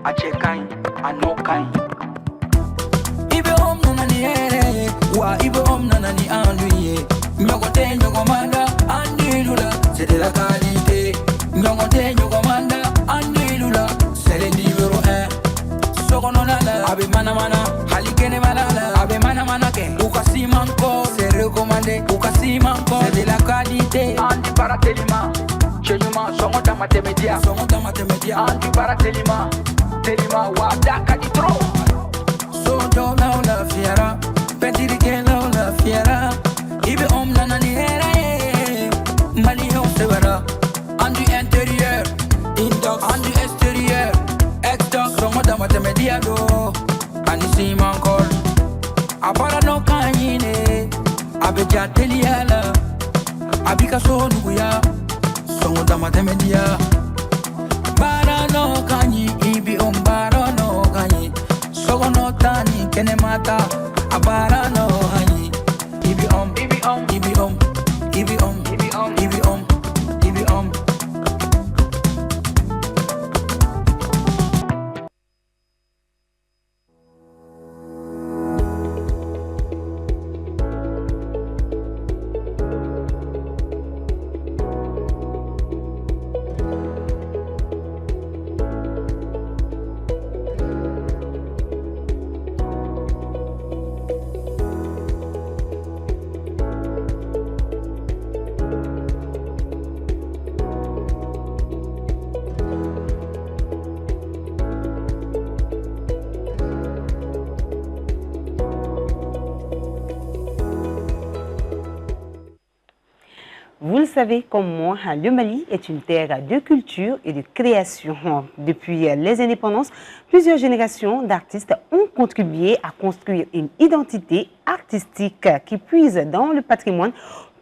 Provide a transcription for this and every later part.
Achekai, Anokai. Ibe om nanani ere, wa ibe om nanani anduye. Nyogote nyogomanda, andilula, c'est de la qualité. Nyogote nyogomanda, andilula, c'est le numéro 1. Sokononala, abe mana mana, halikene malala, abe mana mana ke. Ukasi manko, c'est recommandé. Ukasi manko, c'est de la qualité. Andi baratelima, cheluma, songo matemedia, Andi baratelima, telima, wadaka di tro. So don't know la fiera, petiri ke la fiera. Ibe om nanani ere, mali ho severa. Andu intérieur, indox, andu extérieur, exdox, songo matemedia do. Anisi mankol, abara no kanyine, abeja teliala, abika so nuguya, songo matemedia. Bara no kanyi, ibi bara no kanyi. Sogo no tani, kene mata, abara no kanyi. Ibi ibi ibi ibi ibi ibi Vous le savez comme moi, le Mali est une terre de culture et de création. Depuis les indépendances, plusieurs générations d'artistes ont contribué à construire une identité artistique qui puise dans le patrimoine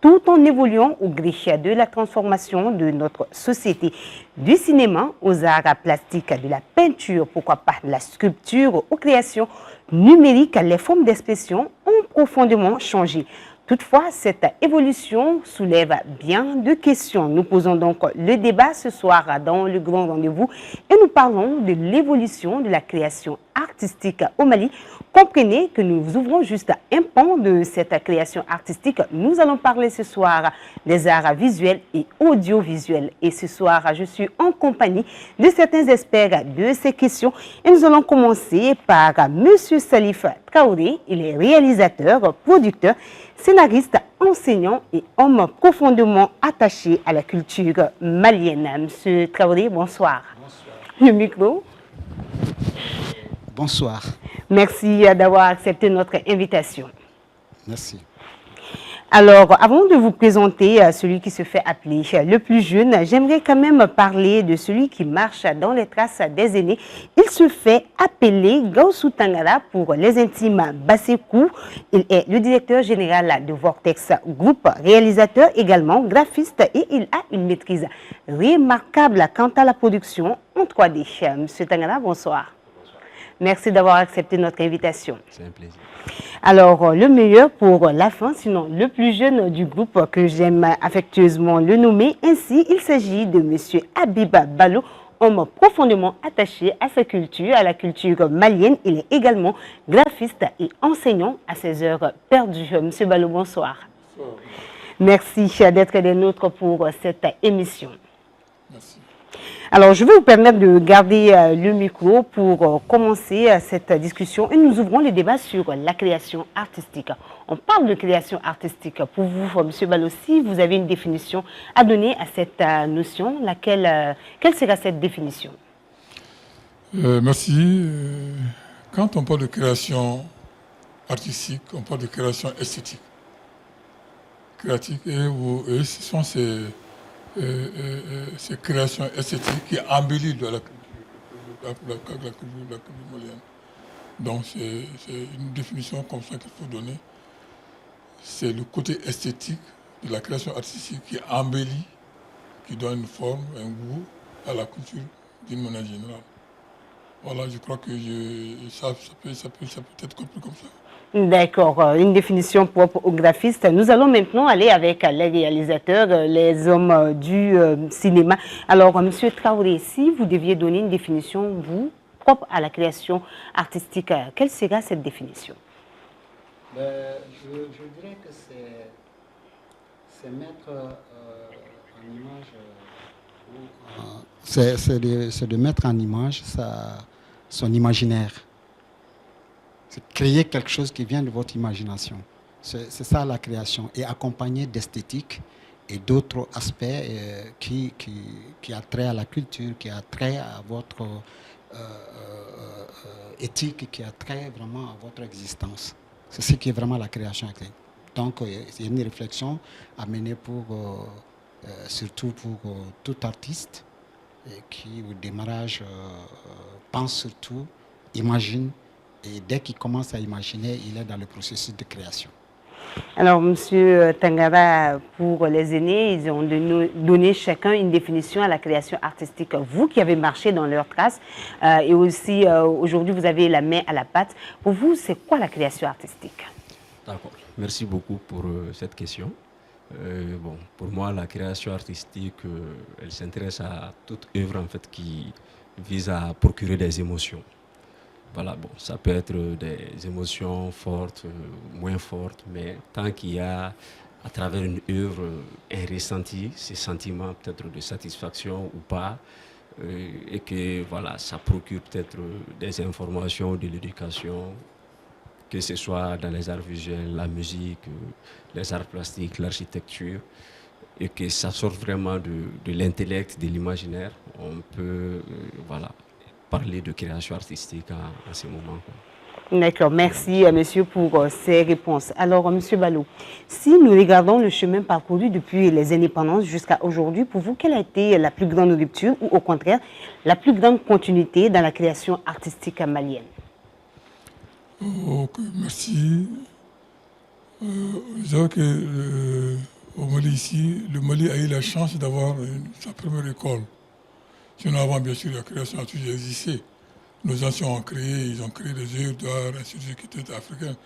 tout en évoluant au gré de la transformation de notre société. Du cinéma aux arts plastiques, de la peinture, pourquoi pas de la sculpture, aux créations numériques, les formes d'expression ont profondément changé. Toutefois, cette évolution soulève bien de questions. Nous posons donc le débat ce soir dans le grand rendez-vous et nous parlons de l'évolution de la création artistique au Mali. Comprenez que nous ouvrons juste un pan de cette création artistique. Nous allons parler ce soir des arts visuels et audiovisuels. Et ce soir, je suis en compagnie de certains experts de ces questions. Et nous allons commencer par M. Salif Traoré. Il est réalisateur, producteur, scénariste, enseignant et homme profondément attaché à la culture malienne. Monsieur Traoré, bonsoir. Bonsoir. Le micro. Bonsoir. Merci d'avoir accepté notre invitation. Merci. Alors, avant de vous présenter celui qui se fait appeler le plus jeune, j'aimerais quand même parler de celui qui marche dans les traces des aînés. Il se fait appeler Gaussou Tangara pour les intimes Bassekou. Il est le directeur général de Vortex Group, réalisateur également, graphiste et il a une maîtrise remarquable quant à la production en 3D. Monsieur Tangara, bonsoir. Merci d'avoir accepté notre invitation. C'est un plaisir. Alors, le meilleur pour la fin, sinon le plus jeune du groupe que j'aime affectueusement le nommer. Ainsi, il s'agit de M. Habiba Ballo, homme profondément attaché à sa culture, à la culture malienne. Il est également graphiste et enseignant à ses heures perdues. M. Ballo, bonsoir. Bonsoir. Merci d'être des nôtres pour cette émission. Merci. Alors, je vais vous permettre de garder le micro pour commencer cette discussion et nous ouvrons le débat sur la création artistique. On parle de création artistique. Pour vous, M. Ballo, si vous avez une définition à donner à cette notion, quelle sera cette définition? Merci. Quand on parle de création artistique, on parle de création esthétique. Créatique, et ce sont ces créations esthétiques qui embellissent la culture malienne. Donc c'est une définition comme ça qu'il faut donner. C'est le côté esthétique de la création artistique qui embellit, qui donne une forme, un goût à la culture d'une manière générale. Voilà, je crois que ça peut être compris comme ça. D'accord, une définition propre aux graphistes. Nous allons maintenant aller avec les réalisateurs, les hommes du cinéma. Alors, M. Traoré, si vous deviez donner une définition, vous, propre à la création artistique. Quelle sera cette définition? Je dirais que c'est mettre en image, c'est de mettre en image son imaginaire. C'est créer quelque chose qui vient de votre imagination. C'est ça la création, et accompagné d'esthétique et d'autres aspects qui a trait à la culture, qui a trait à votre éthique, qui a trait vraiment à votre existence. C'est ce qui est vraiment la création artistique. Donc, c'est une réflexion à mener surtout pour tout artiste qui, au démarrage, pense surtout, imagine, et dès qu'il commence à imaginer, il est dans le processus de création. Alors, Monsieur Tangara, pour les aînés, ils ont donné chacun une définition à la création artistique. Vous qui avez marché dans leurs traces, et aussi aujourd'hui vous avez la main à la pâte. Pour vous, c'est quoi la création artistique? D'accord. Merci beaucoup pour cette question. Pour moi, la création artistique, elle s'intéresse à toute œuvre en fait qui vise à procurer des émotions. Voilà, ça peut être des émotions fortes, moins fortes, mais tant qu'il y a à travers une œuvre un ressenti, ces sentiments peut-être de satisfaction ou pas, et que voilà, ça procure peut-être des informations, de l'éducation, que ce soit dans les arts visuels, la musique, les arts plastiques, l'architecture, et que ça sorte vraiment de l'intellect, de l'imaginaire, on peut parler de création artistique à ce moment. D'accord, merci monsieur pour ces réponses. Alors monsieur Balou, si nous regardons le chemin parcouru depuis les indépendances jusqu'à aujourd'hui, pour vous, quelle a été la plus grande rupture ou au contraire la plus grande continuité dans la création artistique malienne? Ok, merci. Je dirais que au Mali ici, le Mali a eu la chance d'avoir sa première école. Sinon avant, bien sûr, la création a toujours existé. Nos anciens ont créé, ils ont créé des œuvres d'art, ainsi de suite, qui étaient africains.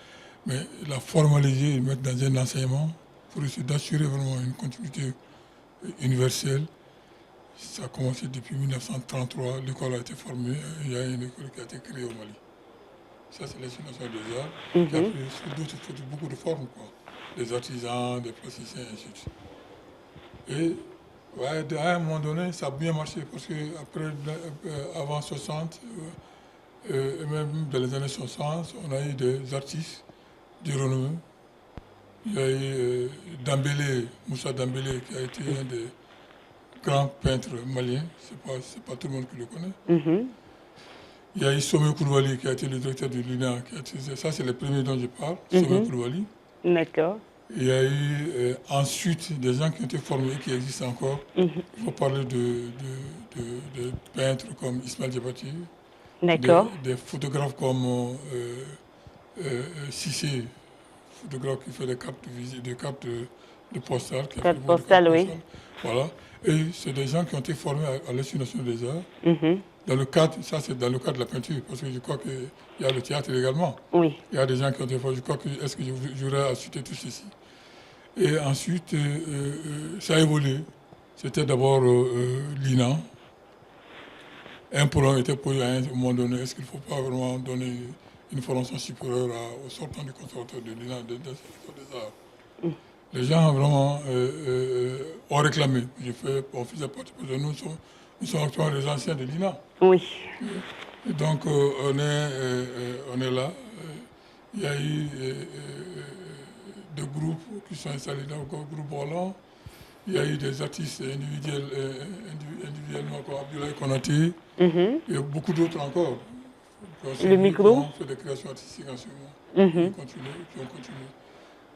Mais la formaliser et mettre dans un enseignement pour essayer d'assurer vraiment une continuité universelle, ça a commencé depuis 1933. L'école a été formée, il y a une école qui a été créée au Mali. Ça, c'est l'Institut national des arts, qui a pris beaucoup de formes, quoi. Des artisans, des plasticiens, et ainsi de suite. Et à un moment donné, ça a bien marché, parce qu'après, avant 60, et même dans les années 60, on a eu des artistes de renommée. Il y a eu Dambélé, Moussa Dambélé, qui a été un des grands peintres maliens. C'est pas tout le monde qui le connaît. Il y a eu Somé Koulibaly, qui a été le directeur de l'UNA. Ça, c'est le premier dont je parle, Somé Koulibaly. D'accord. Il y a eu ensuite des gens qui ont été formés et qui existent encore. Il faut parler de peintres comme Ismaël Diabati. D'accord. Des photographes comme Cissé, photographe qui fait des cartes de postales. Cartes postales, oui. Voilà. Et c'est des gens qui ont été formés à l'Institut national des arts. Dans le cadre, ça c'est dans le cadre de la peinture, parce que je crois qu'il y a le théâtre également. Oui. Il y a des gens qui ont été formés. Je crois que, est-ce que j'aurais à citer tout ceci? Et ensuite, ça a évolué. C'était d'abord l'INA. Un problème était posé à un moment donné. Est-ce qu'il ne faut pas vraiment donner une formation supérieure aux sortants du conservatoire de l'INA, des arts? Les gens vraiment ont réclamé. On faisait partie, parce que nous sommes actuellement les anciens de l'INA. Oui. Et donc, on est là. Il y a eu des groupes qui sont installés dans le groupe Roland. Il y a eu des artistes individuellement comme Abdoulaye Konaté. Il y a beaucoup d'autres encore. Le micro. Qui ont fait des créations artistiques en ce moment. Qui ont continué.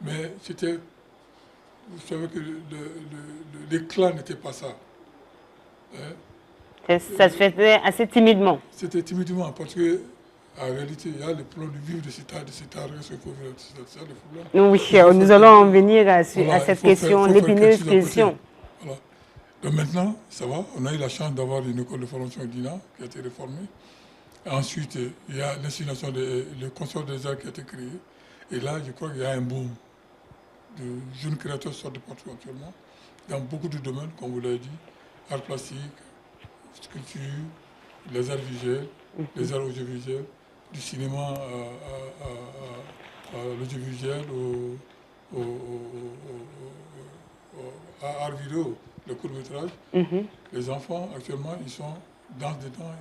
Mais c'était... Vous savez que l'éclat n'était pas ça. Hein? Ça se faisait assez timidement. C'était timidement, parce que en réalité, il y a le plan de vivre de cet art, c'est le problème. Oui, nous allons en venir à cette question, l'épineuse question. Voilà. Donc maintenant, ça va, on a eu la chance d'avoir une école de formation d'INA qui a été réformée. Ensuite, il y a l'institution le consortium des arts qui a été créé. Et là, je crois qu'il y a un boom de jeunes créateurs sortent de partout actuellement, dans beaucoup de domaines, comme vous l'avez dit, art plastique, sculpture, les arts visuels, les arts audiovisuels, du cinéma à l'audiovisuel, à art vidéo, le court-métrage. Les enfants, actuellement, ils sont dans dedans,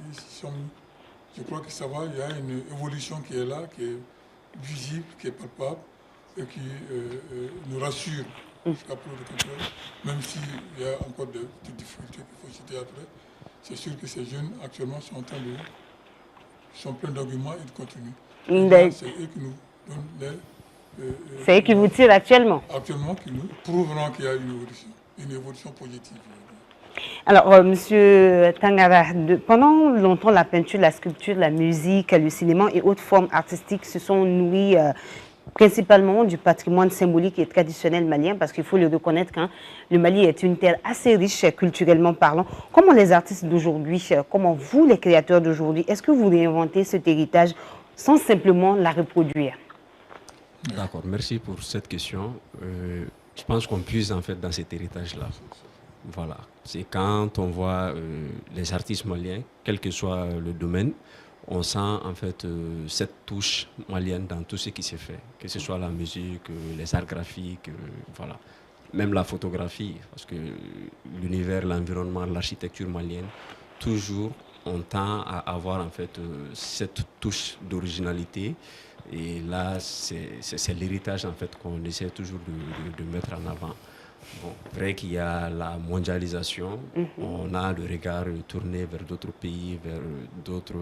je crois que ça va, il y a une évolution qui est là, qui est visible, qui est palpable et qui nous rassure jusqu'à preuve de contraire, même s'il y a encore des difficultés qu'il faut citer après. C'est sûr que ces jeunes, actuellement, sont pleins d'arguments et de contenu. C'est eux qui nous donnent c'est eux qui vous tirent actuellement. Actuellement, qui nous prouveront qu'il y a une évolution positive. Alors, Monsieur Tangara, pendant longtemps, la peinture, la sculpture, la musique, le cinéma et autres formes artistiques se sont nourries principalement du patrimoine symbolique et traditionnel malien, parce qu'il faut le reconnaître, hein, le Mali est une terre assez riche culturellement parlant. Comment les artistes d'aujourd'hui, comment vous, les créateurs d'aujourd'hui, est-ce que vous réinventez cet héritage sans simplement la reproduire? D'accord, merci pour cette question. Je pense qu'on puise en fait dans cet héritage-là. Voilà, c'est quand on voit les artistes maliens, quel que soit le domaine, on sent en fait cette touche malienne dans tout ce qui se fait, que ce soit la musique, les arts graphiques, voilà, même la photographie, parce que l'univers, l'environnement, l'architecture malienne, toujours on tend à avoir en fait cette touche d'originalité. Et là, c'est l'héritage en fait qu'on essaie toujours de mettre en avant. Bon, vrai qu'il y a la mondialisation, on a le regard tourné vers d'autres pays, vers d'autres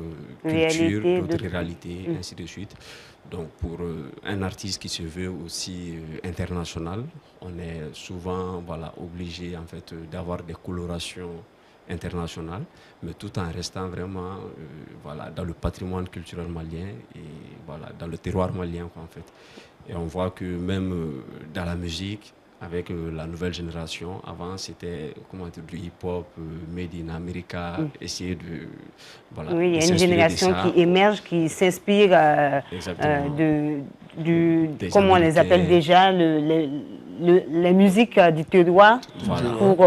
cultures, d'autres réalités, ainsi de suite. Donc pour un artiste qui se veut aussi international, on est souvent obligé en fait d'avoir des colorations internationales, mais tout en restant vraiment dans le patrimoine culturel malien et dans le terroir malien en fait. Et on voit que même dans la musique, avec la nouvelle génération, avant c'était du hip-hop made in America, essayer de oui, il y a une génération qui émerge, qui s'inspire comment on les appelle déjà, les musiques du terroir, pour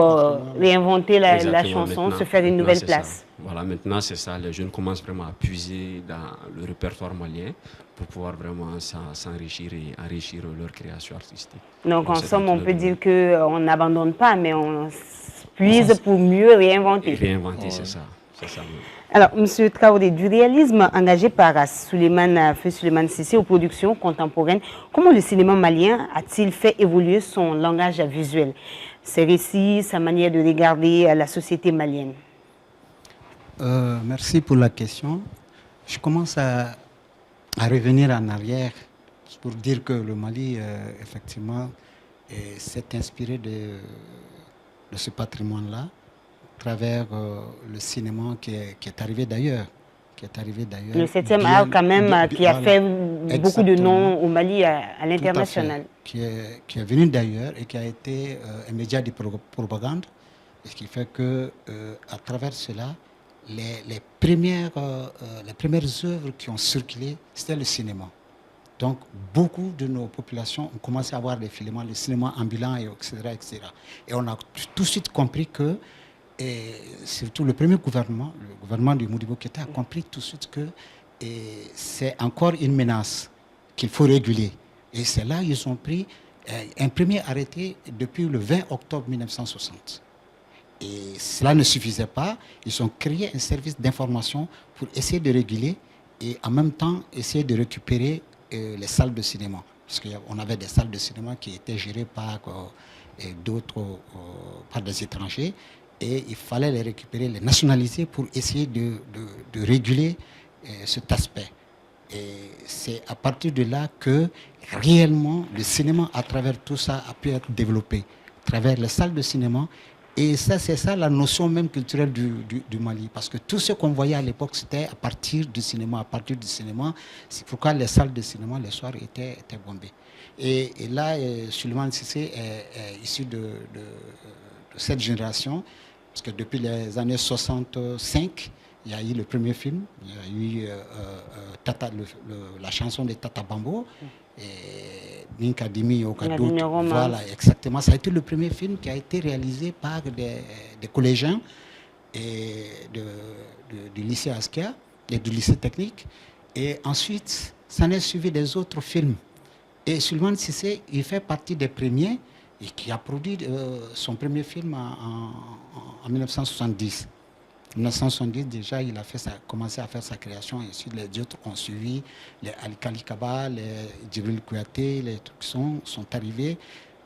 réinventer la chanson, se faire une nouvelle place. Voilà, maintenant c'est ça, les jeunes commencent vraiment à puiser dans le répertoire malien pour pouvoir vraiment s'enrichir et enrichir leur création artistique. Donc en somme, on peut dire qu'on n'abandonne pas, mais on puise pour mieux réinventer. Réinventer, c'est ça. Alors, M. Traoré, du réalisme engagé par Feu Souleymane Cissé aux productions contemporaines, comment le cinéma malien a-t-il fait évoluer son langage visuel, ses récits, sa manière de regarder la société malienne? Merci pour la question. Je commence à revenir en arrière pour dire que le Mali, effectivement, s'est inspiré de ce patrimoine-là à travers le cinéma qui est arrivé d'ailleurs. Le 7e art, quand même, qui a fait beaucoup de noms au Mali à l'international. Qui est venu d'ailleurs et qui a été un média de propagande, ce qui fait que à travers cela, les premières œuvres qui ont circulé, c'était le cinéma. Donc, beaucoup de nos populations ont commencé à voir les films, le cinéma ambulant, etc., etc. Et on a tout de suite compris que, et surtout le premier gouvernement, le gouvernement du Modibo Keïta, a compris tout de suite que c'est encore une menace qu'il faut réguler. Et c'est là qu'ils ont pris un premier arrêté depuis le 20 octobre 1960. Et cela ne suffisait pas. Ils ont créé un service d'information pour essayer de réguler et en même temps essayer de récupérer les salles de cinéma. Parce qu'on avait des salles de cinéma qui étaient gérées par d'autres, par des étrangers. Et il fallait les récupérer, les nationaliser pour essayer de réguler cet aspect. Et c'est à partir de là que réellement le cinéma, à travers tout ça, a pu être développé. À travers les salles de cinéma. Et ça, c'est ça la notion même culturelle du Mali. Parce que tout ce qu'on voyait à l'époque, c'était à partir du cinéma. À partir du cinéma, c'est pourquoi les salles de cinéma, les soirs, étaient bombées. Et là, Souleymane Cissé est issu de cette génération. Parce que depuis les années 65, il y a eu le premier film. Il y a eu la chanson de Tata Bambo. Et Ninkadimi Okadou, voilà, exactement. Ça a été le premier film qui a été réalisé par des collégiens et du lycée Askia et du lycée technique. Et ensuite, ça n'est suivi des autres films. Et Souleymane Cissé, il fait partie des premiers et qui a produit son premier film en 1970. En 1970, déjà, il a commencé à faire sa création. Et ensuite, les autres ont suivi. Les Ali Kaba, les Djibril Kouyaté, les trucs sont arrivés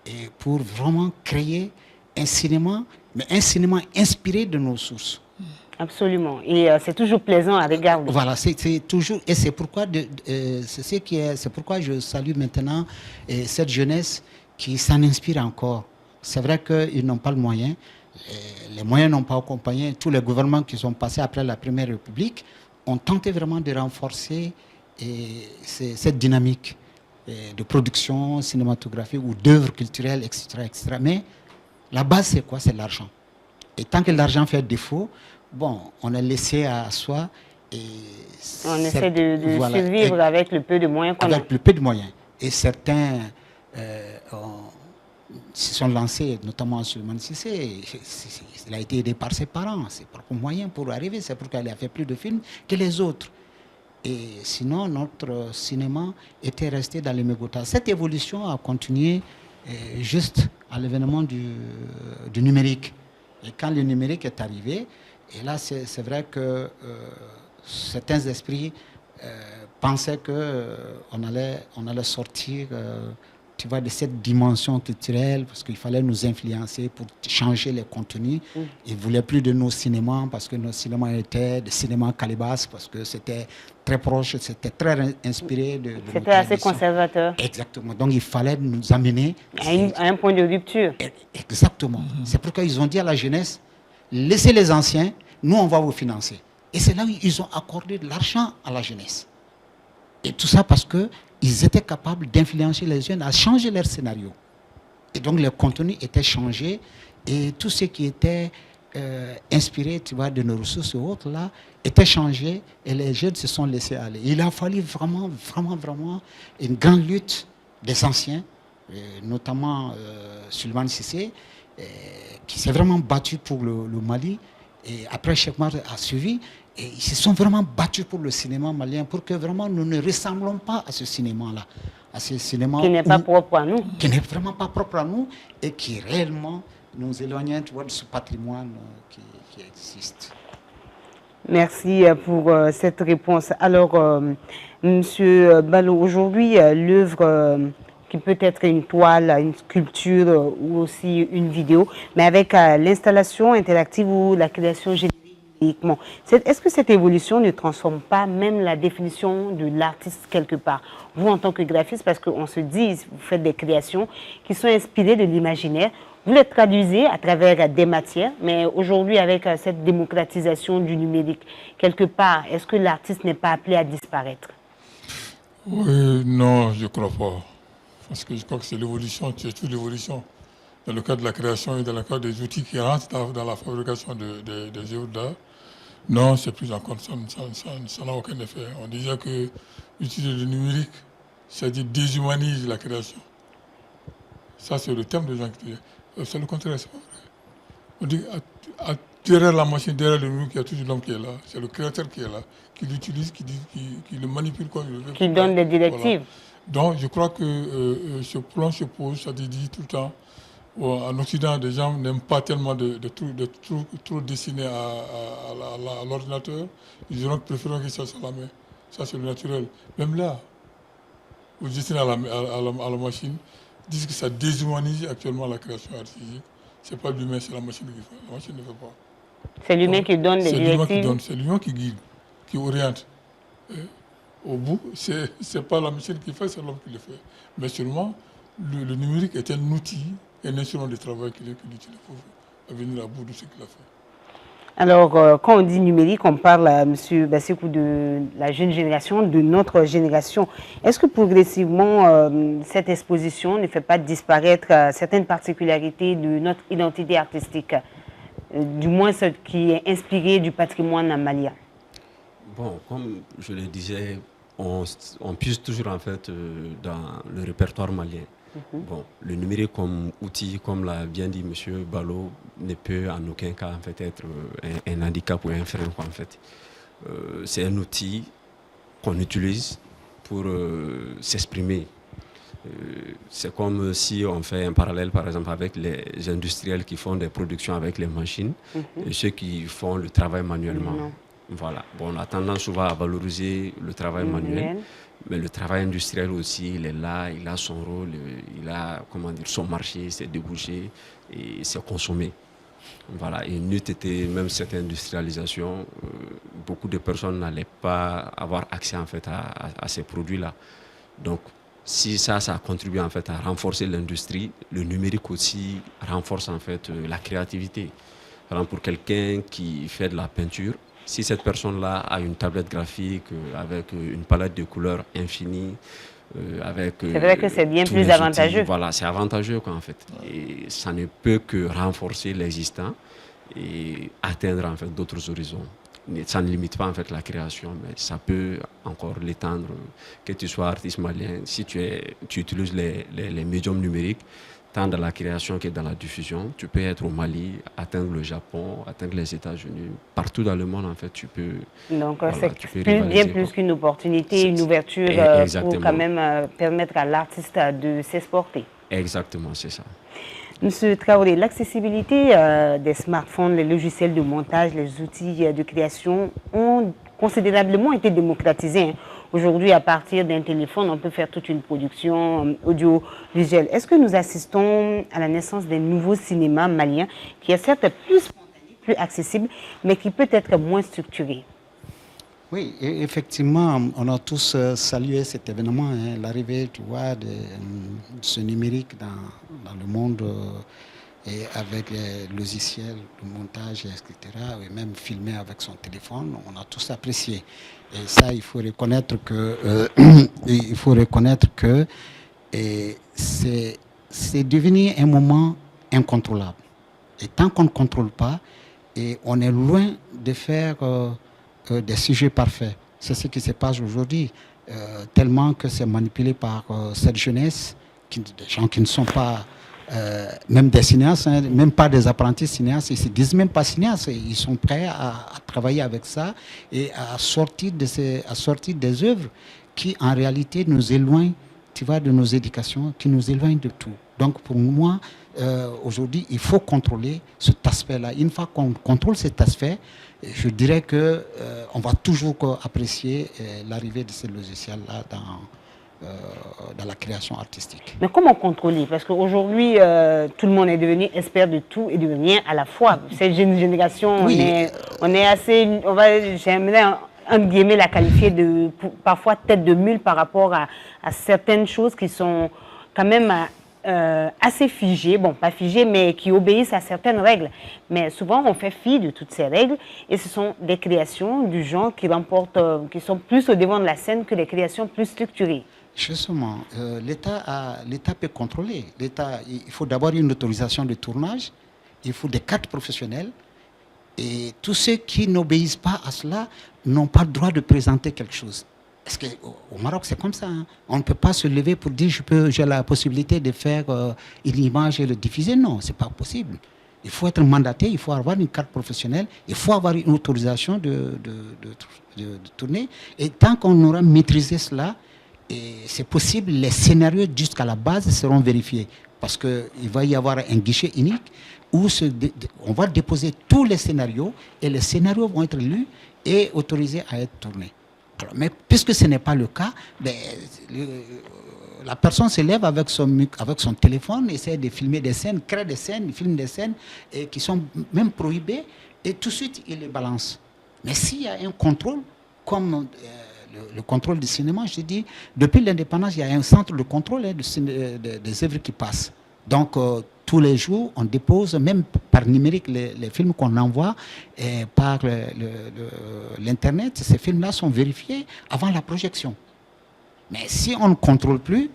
et pour vraiment créer un cinéma, mais un cinéma inspiré de nos sources. Absolument. Et c'est toujours plaisant à regarder. Voilà, c'est toujours, et c'est pourquoi, c'est pourquoi je salue maintenant cette jeunesse qui s'en inspire encore. C'est vrai qu'ils n'ont pas le moyen, les moyens n'ont pas accompagné. Tous les gouvernements qui sont passés après la Première République ont tenté vraiment de renforcer cette dynamique de production cinématographique ou d'œuvres culturelles, etc., etc. Mais la base, c'est quoi? C'est l'argent. Et tant que l'argent fait défaut, bon, on est laissé à soi. Et on essaie de survivre avec le peu de moyens qu'on a. Avec le peu de moyens. Et certains se sont lancés, notamment Souleymane Cissé. Il a été aidé par ses parents, ses propres moyens pour arriver. C'est pourquoi il a fait plus de films que les autres. Et sinon, notre cinéma était resté dans les mégotas. Cette évolution a continué juste à l'événement du numérique. Et quand le numérique est arrivé, et là, c'est vrai que certains esprits pensaient qu'on allait sortir tu vois, de cette dimension culturelle, parce qu'il fallait nous influencer pour changer les contenus. Ils ne voulaient plus de nos cinémas, parce que nos cinémas étaient des cinémas calibas, parce que c'était très proche, c'était très inspiré de c'était assez conservateur. Exactement. Donc il fallait nous amener à un point de rupture. Exactement. C'est pourquoi ils ont dit à la jeunesse, laissez les anciens, nous on va vous financer. Et c'est là où ils ont accordé de l'argent à la jeunesse. Et tout ça parce qu'ils étaient capables d'influencer les jeunes à changer leur scénario. Et donc les contenus étaient changés et tout ce qui était inspiré, tu vois, de nos ressources et autres là, était changé et les jeunes se sont laissés aller. Il a fallu vraiment une grande lutte des anciens, notamment Souleymane Cissé, qui s'est vraiment battu pour le Mali. Et après, Cheikh Mar a suivi. Et ils se sont vraiment battus pour le cinéma malien, pour que vraiment nous ne ressemblons pas à ce cinéma-là. À ce cinéma qui n'est pas propre à nous. Qui n'est vraiment pas propre à nous et qui réellement nous éloigne, tu vois, de ce patrimoine qui existe. Merci pour cette réponse. Alors, Monsieur Ballo, aujourd'hui, l'œuvre qui peut être une toile, une sculpture ou aussi une vidéo, mais avec l'installation interactive ou la création générique. Est-ce que cette évolution ne transforme pas même la définition de l'artiste quelque part? Vous, en tant que graphiste, parce qu'on se dit, vous faites des créations qui sont inspirées de l'imaginaire, vous les traduisez à travers des matières, mais aujourd'hui, avec cette démocratisation du numérique, quelque part, est-ce que l'artiste n'est pas appelé à disparaître? Oui, non, je ne crois pas. Parce que je crois que c'est l'évolution, c'est toute l'évolution. Dans le cadre de la création et dans le cadre des outils qui rentrent dans la fabrication des œuvres d'art, non, c'est plus encore, ça n'a aucun effet. On disait que utiliser le numérique, c'est-à-dire déshumanise la création. Ça, c'est le thème des gens qui disent. C'est le contraire, c'est pas vrai. On dit, derrière la machine, derrière le numérique, il y a toujours l'homme qui est là. C'est le créateur qui est là, qui l'utilise, qui le manipule comme il le veut. Qui donne des directives. Voilà. Donc, je crois que ce plan se pose, ça dit tout le temps. En Occident, les gens n'aiment pas tellement de trop dessiner à l'ordinateur. Ils diront préférons que ça soit la main. Ça, c'est le naturel. Même là, vous dessinez à la machine, ils disent que ça déshumanise actuellement la création artistique. Ce n'est pas l'humain, c'est la machine qui fait. La machine ne fait pas. C'est l'humain qui donne des directives. C'est l'humain qui guide, qui oriente. Et au bout, ce n'est pas la machine qui fait, c'est l'homme qui le fait. Mais seulement, le numérique est un outil, un instrument de travail qu'il utilise pour venir à bout de ce qu'il a fait. Alors, quand on dit numérique, on parle, M. Bassekou, de la jeune génération, de notre génération. Est-ce que progressivement, cette exposition ne fait pas disparaître certaines particularités de notre identité artistique, du moins ce qui est inspiré du patrimoine malien? Bon, comme je le disais, on puise toujours en fait dans le répertoire malien. Bon, le numérique comme outil, comme l'a bien dit M. Ballo, ne peut en aucun cas en fait, être un handicap ou un frein en fait. c'est un outil qu'on utilise pour s'exprimer. C'est comme si on fait un parallèle, par exemple, avec les industriels qui font des productions avec les machines et ceux qui font le travail manuellement. Voilà. Bon, on a tendance souvent à valoriser le travail manuel, mais le travail industriel aussi, il est là, il a son rôle, il a, comment dire, son marché, ses débouchés et c'est consommé. Voilà. Et n'eût été même cette industrialisation, beaucoup de personnes n'allaient pas avoir accès en fait à ces produits-là. Donc, si ça a contribué en fait à renforcer l'industrie, le numérique aussi renforce en fait la créativité. Par exemple, pour quelqu'un qui fait de la peinture, si cette personne-là a une tablette graphique avec une palette de couleurs infinie, c'est vrai que c'est bien plus avantageux. Voilà, c'est avantageux quoi, en fait. Et ça ne peut que renforcer l'existant et atteindre en fait d'autres horizons. Ça ne limite pas en fait la création, mais ça peut encore l'étendre. Que tu sois artiste malien, si tu utilises les médiums numériques, tant dans la création que dans la diffusion, tu peux être au Mali, atteindre le Japon, atteindre les États-Unis, partout dans le monde en fait, tu peux. Donc voilà, c'est bien plus qu'une opportunité, une ouverture pour quand même permettre à l'artiste de s'exporter. Exactement, c'est ça. Monsieur Traoré, l'accessibilité des smartphones, les logiciels de montage, les outils de création ont considérablement été démocratisés. Aujourd'hui, à partir d'un téléphone, on peut faire toute une production audiovisuelle. Est-ce que nous assistons à la naissance d'un nouveau cinéma malien qui est certes plus spontané, plus accessible, mais qui peut être moins structuré? Oui, effectivement, on a tous salué cet événement, l'arrivée, tu vois, de ce numérique dans le monde et avec les logiciels de montage, etc., et même filmer avec son téléphone, on a tous apprécié. Et ça, il faut reconnaître que c'est devenu un moment incontrôlable. Et tant qu'on ne contrôle pas, et on est loin de faire des sujets parfaits. C'est ce qui se passe aujourd'hui, tellement que c'est manipulé par cette jeunesse, des gens qui ne sont pas même des cinéastes, même pas des apprentis cinéastes, ils ne se disent même pas cinéastes, ils sont prêts à travailler avec ça et à sortir des œuvres qui en réalité nous éloignent, tu vois, de nos éducations, qui nous éloignent de tout. Donc pour moi, aujourd'hui, il faut contrôler cet aspect-là. Une fois qu'on contrôle cet aspect, je dirais qu'on va toujours apprécier l'arrivée de ces logiciels-là dans la création artistique. Mais comment contrôler? Parce qu'aujourd'hui, tout le monde est devenu expert de tout et de rien à la fois. Cette génération, oui, on est assez... J'aimerais, entre guillemets, la qualifier de parfois tête de mule par rapport à certaines choses qui sont quand même assez figées. Bon, pas figées, mais qui obéissent à certaines règles. Mais souvent, on fait fi de toutes ces règles et ce sont des créations du genre qui sont plus au devant de la scène que des créations plus structurées. Justement, l'État peut contrôler. Il faut d'abord une autorisation de tournage, il faut des cartes professionnelles, et tous ceux qui n'obéissent pas à cela n'ont pas le droit de présenter quelque chose. Parce qu'au Maroc, c'est comme ça. Hein. On ne peut pas se lever pour dire j'ai la possibilité de faire une image et le diffuser. Non, ce n'est pas possible. Il faut être mandaté, il faut avoir une carte professionnelle, il faut avoir une autorisation de tourner. Et tant qu'on aura maîtrisé cela, et c'est possible, les scénarios jusqu'à la base seront vérifiés parce qu'il va y avoir un guichet unique où on va déposer tous les scénarios et les scénarios vont être lus et autorisés à être tournés. Alors, mais puisque ce n'est pas le cas, la personne se lève avec son téléphone, essaie de filmer des scènes, crée des scènes, filme des scènes et qui sont même prohibées et tout de suite il les balance. Mais s'il y a un contrôle comme... le contrôle du cinéma, je dis, depuis l'indépendance, il y a un centre de contrôle des œuvres qui passent. Donc, tous les jours, on dépose, même par numérique, les films qu'on envoie par l'Internet. Ces films-là sont vérifiés avant la projection. Mais si on ne contrôle plus,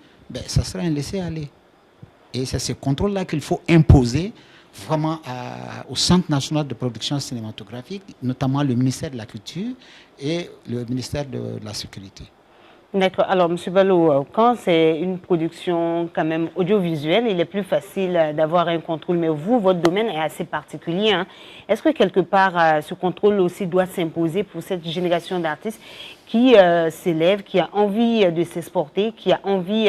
ça sera un laisser-aller. Et c'est ce contrôle-là qu'il faut imposer vraiment au Centre national de production cinématographique, notamment le ministère de la Culture et le ministère de la Sécurité. D'accord. Alors, M. Balo, quand c'est une production quand même audiovisuelle, il est plus facile d'avoir un contrôle. Mais vous, votre domaine est assez particulier, hein. Est-ce que quelque part, ce contrôle aussi doit s'imposer pour cette génération d'artistes qui s'élève, qui a envie de s'exporter, qui a envie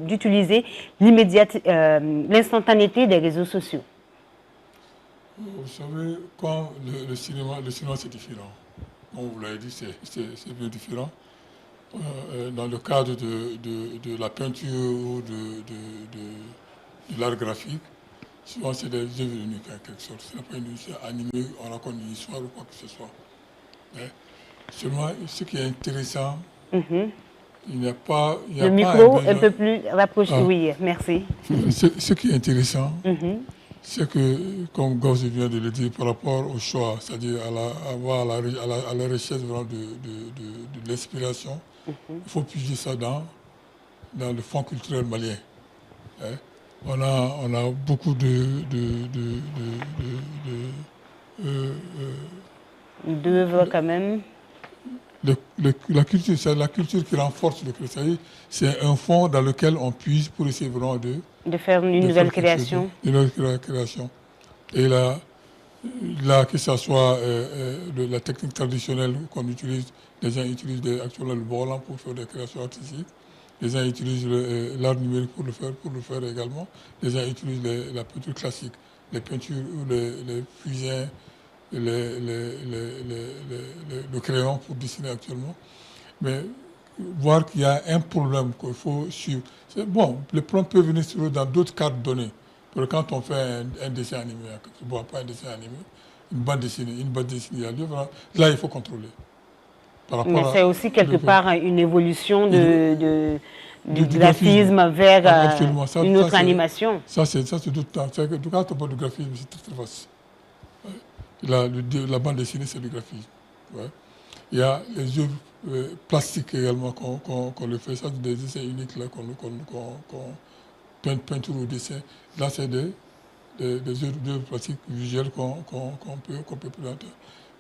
d'utiliser l'instantanéité des réseaux sociaux? Vous savez, quand le cinéma c'est différent. Comme vous l'avez dit, c'est bien différent. Dans le cadre de la peinture ou de l'art graphique, souvent c'est des œuvres uniques en quelque sorte. Ce n'est pas une histoire animée, on raconte une histoire ou quoi que ce soit. Mais seulement, ce qui est intéressant, il n'y a pas... Le micro un peu plus rapproché, oui, merci. Ce qui est intéressant, c'est que, comme Gauss vient de le dire, par rapport au choix, c'est-à-dire à la recherche vraiment de l'inspiration, il faut puiser ça dans le fond culturel malien. Hein. On a beaucoup d'œuvres quand même. La culture, c'est la culture qui renforce le créatif. C'est un fond dans lequel on puise pour essayer vraiment de faire une nouvelle création. Une nouvelle création. Et là, que ce soit la technique traditionnelle qu'on utilise, les gens utilisent actuellement le borlan pour faire des créations artistiques. Les gens utilisent l'art numérique pour le faire également. Les gens utilisent la peinture classique, les peintures ou les fusains, le crayon pour dessiner actuellement. Mais voir qu'il y a un problème qu'il faut suivre. Bon, les problèmes peuvent venir dans d'autres cadres donnés. Quand on fait un dessin animé, bon, pas un dessin animé, une bande dessinée, là il faut contrôler. Mais c'est aussi quelque part une évolution du graphisme vers une autre animation. Ça c'est tout le temps. Quand on parle de graphisme, c'est très facile. La bande dessinée, c'est du graphisme. Ouais. Il y a les œuvres plastiques également qu'on le fait. Ça, c'est des dessins uniques là, peinture ou dessin. Là, c'est des œuvres plastiques visuelles qu'on peut présenter,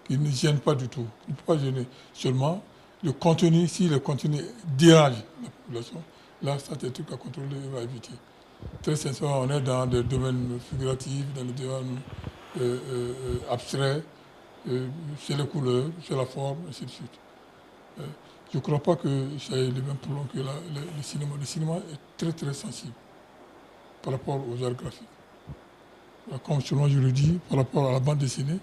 qui ne gênent pas du tout. Il ne peut pas gêner. Seulement, le contenu, si le contenu dérange la population, là, ça, c'est des trucs à contrôler et à éviter. Très sincèrement, on est dans des domaines figuratifs, dans des domaines abstraits, c'est les couleurs, c'est la forme, et ainsi de suite. Je ne crois pas que ça ait le même problème que le cinéma. Le cinéma est très très sensible par rapport aux arts graphiques. Comme souvent je le dis, par rapport à la bande dessinée,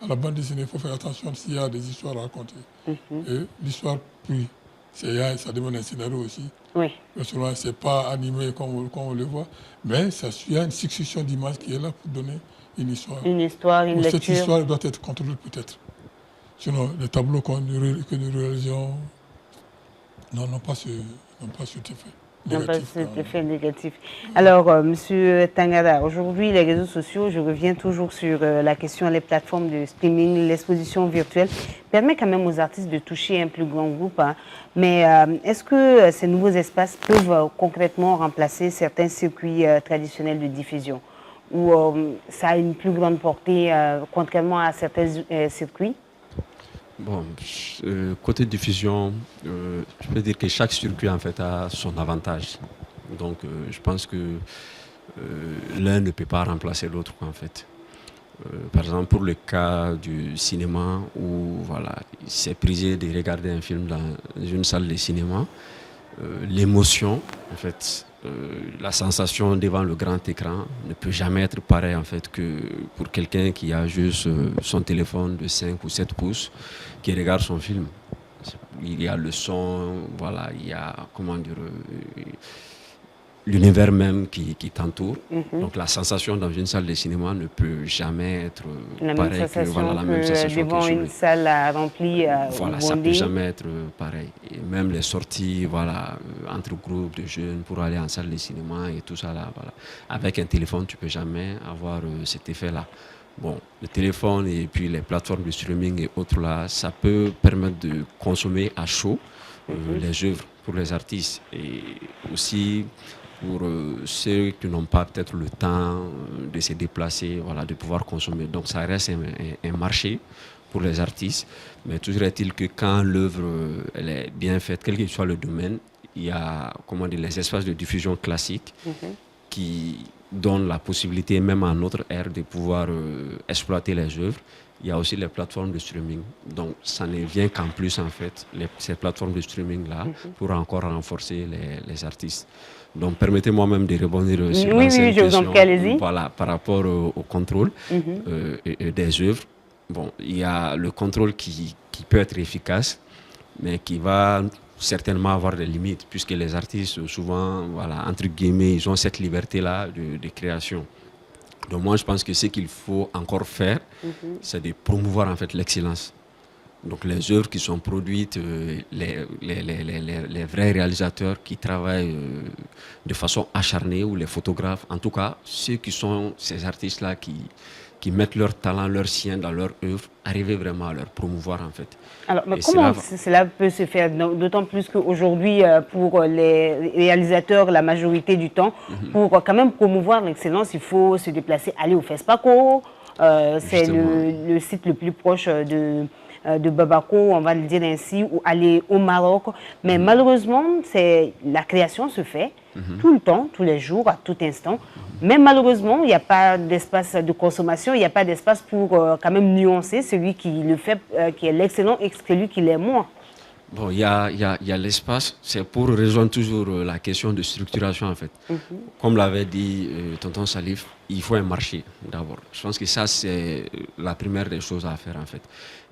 il faut faire attention s'il y a des histoires à raconter. Et l'histoire, oui, ça demande un scénario aussi. Oui. Souvent, ce n'est pas animé comme on le voit, mais il y a une succession d'images qui est là pour donner une histoire. Une histoire, une lecture. Cette histoire doit être contrôlée peut-être. Sinon, les tableaux que nous réalisons n'ont pas cet effet. Non, pas cet effet négatif. Alors, Monsieur Tangara, aujourd'hui, les réseaux sociaux, je reviens toujours sur la question des plateformes de streaming, l'exposition virtuelle, permet quand même aux artistes de toucher un plus grand groupe. Hein. Mais est-ce que ces nouveaux espaces peuvent concrètement remplacer certains circuits traditionnels de diffusion, ou ça a une plus grande portée contrairement à certains circuits? Bon, côté diffusion, je peux dire que chaque circuit en fait a son avantage. Donc je pense que l'un ne peut pas remplacer l'autre en fait. Par exemple pour le cas du cinéma où voilà, c'est prisé de regarder un film dans une salle de cinéma, l'émotion en fait, la sensation devant le grand écran ne peut jamais être pareille en fait que pour quelqu'un qui a juste son téléphone de 5 ou 7 pouces qui regarde son film. Il y a le son, voilà, il y a comment dire, l'univers même qui t'entoure. Donc la sensation dans une salle de cinéma ne peut jamais être pareille que voilà, la même sensation devant une salle remplie. Voilà, ça ne peut jamais être pareil. Et même les sorties voilà, entre groupes de jeunes pour aller en salle de cinéma et tout ça, là, voilà. Avec un téléphone, tu ne peux jamais avoir cet effet-là. Bon, le téléphone et puis les plateformes de streaming et autres, là, ça peut permettre de consommer à chaud les œuvres pour les artistes. Et aussi pour ceux qui n'ont pas peut-être le temps de se déplacer, voilà, de pouvoir consommer. Donc ça reste un marché pour les artistes, mais toujours est-il que quand l'œuvre elle est bien faite, quel que soit le domaine, il y a les espaces de diffusion classiques qui donnent la possibilité, même à notre ère, de pouvoir exploiter les œuvres. Il y a aussi les plateformes de streaming. Donc, ça ne vient qu'en plus, en fait, ces plateformes de streaming-là, pour encore renforcer les artistes. Donc, permettez-moi même de rebondir sur l'ancienne question, voilà, par rapport au contrôle des œuvres. Bon, il y a le contrôle qui peut être efficace, mais qui va certainement avoir des limites, puisque les artistes, souvent, voilà, entre guillemets, ils ont cette liberté-là de création. Donc moi, je pense que ce qu'il faut encore faire, c'est de promouvoir en fait l'excellence. Donc les œuvres qui sont produites, les vrais réalisateurs qui travaillent de façon acharnée, ou les photographes, en tout cas, ceux qui sont ces artistes-là qui mettent leur talent, leur sien dans leur œuvre, arriver vraiment à leur promouvoir en fait. Alors, mais comment cela peut se faire, d'autant plus qu'aujourd'hui, pour les réalisateurs, la majorité du temps, pour quand même promouvoir l'excellence, il faut se déplacer, aller au FESPACO, c'est le site le plus proche de Bamako, on va le dire ainsi, ou aller au Maroc. Mais malheureusement, la création se fait tout le temps, tous les jours, à tout instant. Mais malheureusement, il n'y a pas d'espace de consommation, il n'y a pas d'espace pour quand même nuancer celui qui le fait, qui est l'excellent et celui qui l'est moins. Bon, il y a l'espace, c'est pour rejoindre toujours la question de structuration en fait. Comme l'avait dit tonton Salif, il faut un marché d'abord. Je pense que ça, c'est la première des choses à faire en fait.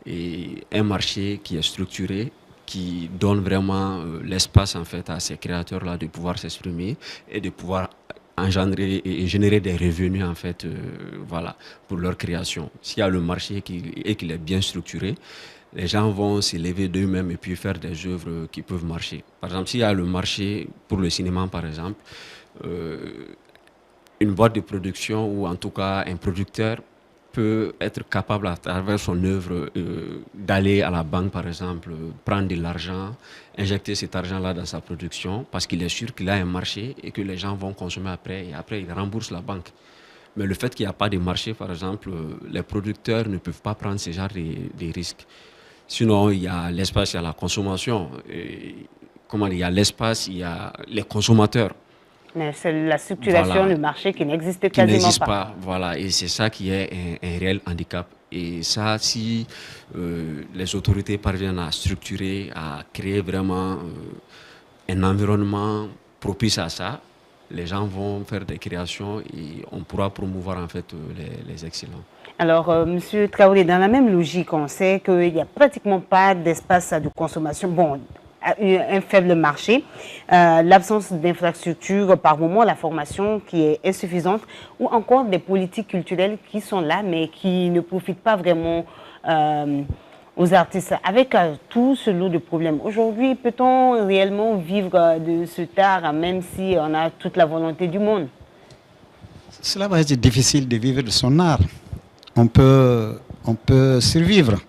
Et un marché qui est structuré, qui donne vraiment l'espace en fait à ces créateurs-là de pouvoir s'exprimer et de pouvoir engendrer et générer des revenus en fait, voilà, pour leur création. S'il y a le marché et qu'il est bien structuré, les gens vont s'élever d'eux-mêmes et puis faire des œuvres qui peuvent marcher. Par exemple, s'il y a le marché pour le cinéma, par exemple, une boîte de production ou en tout cas un producteur peut être capable à travers son œuvre d'aller à la banque, par exemple, prendre de l'argent, injecter cet argent-là dans sa production parce qu'il est sûr qu'il a un marché et que les gens vont consommer après et après il rembourse la banque. Mais le fait qu'il n'y a pas de marché, par exemple, les producteurs ne peuvent pas prendre ce genre de risques. Sinon, il y a l'espace, il y a la consommation. Il y a l'espace, il y a les consommateurs. Mais c'est la structuration du marché qui n'existe quasiment pas. Voilà, et c'est ça qui est un réel handicap. Et ça, si les autorités parviennent à structurer, à créer vraiment un environnement propice à ça, les gens vont faire des créations et on pourra promouvoir en fait les excellents. Alors, Monsieur Traoré, dans la même logique, on sait qu'il n'y a pratiquement pas d'espace de consommation. Bon, un faible marché, l'absence d'infrastructures, par moment la formation qui est insuffisante, ou encore des politiques culturelles qui sont là mais qui ne profitent pas vraiment aux artistes. Avec tout ce lot de problèmes, aujourd'hui, peut-on réellement vivre de ce art même si on a toute la volonté du monde? Cela va être difficile de vivre de son art. On peut survivre,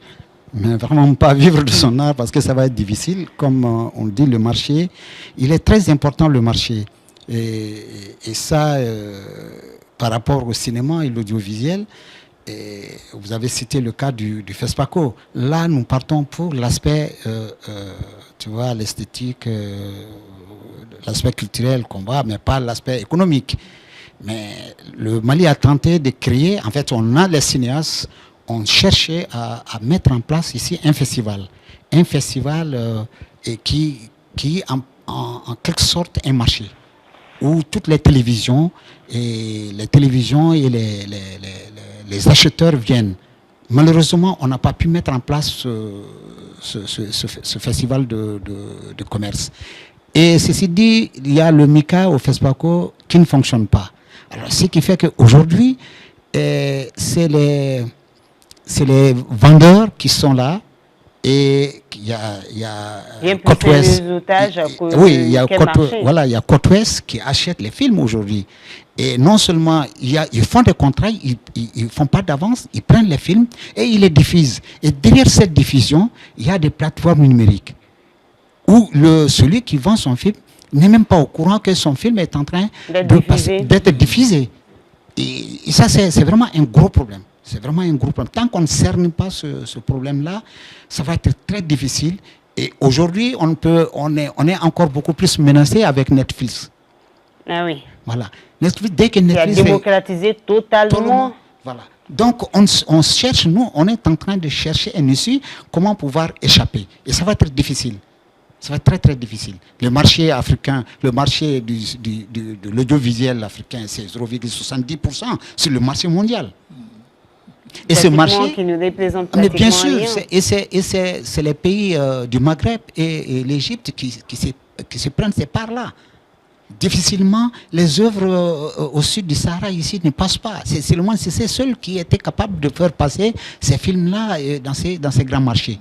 mais vraiment pas vivre de son art parce que ça va être difficile. Comme on dit, le marché, il est très important le marché. Et ça, par rapport au cinéma et l'audiovisuel, vous avez cité le cas du FESPACO. Là, nous partons pour l'aspect, tu vois, l'esthétique, l'aspect culturel qu'on voit, mais pas l'aspect économique. Mais le Mali a tenté de créer, en fait, on a les cinéastes, on cherchait à mettre en place ici un festival. Un festival qui en quelque sorte un marché, où toutes les télévisions et les acheteurs viennent. Malheureusement, on n'a pas pu mettre en place ce festival de commerce. Et ceci dit, il y a le MICA au FESPACO qui ne fonctionne pas. Alors, ce qui fait qu'aujourd'hui, c'est les vendeurs qui sont là et il y a Côte Ouest. Oui, il y a Côte Ouest qui achète les films aujourd'hui. Et non seulement ils font des contrats, ils font pas d'avance, ils prennent les films et ils les diffusent. Et derrière cette diffusion, il y a des plateformes numériques où celui qui vend son film n'est même pas au courant que son film est en train d'être diffusé. Et ça, c'est vraiment un gros problème. C'est vraiment un gros problème. Tant qu'on ne cerne pas ce problème-là, ça va être très difficile. Et aujourd'hui, on est encore beaucoup plus menacé avec Netflix. Ah oui. Voilà. Netflix, dès que Netflix qui a démocratisé totalement. Voilà. Donc, on cherche, nous, on est en train de chercher un issue, comment pouvoir échapper. Et ça va être difficile. Ça va être très, très difficile. Le marché africain, le marché de l'audiovisuel africain, c'est 0,70% sur le marché mondial. Et ce marché, qui nous représente mais bien sûr, rien. c'est les pays du Maghreb et l'Égypte qui se prennent ces parts-là. Difficilement, les œuvres au sud du Sahara ici ne passent pas. C'est c'est seul qui était capable de faire passer ces films-là dans ces grands marchés.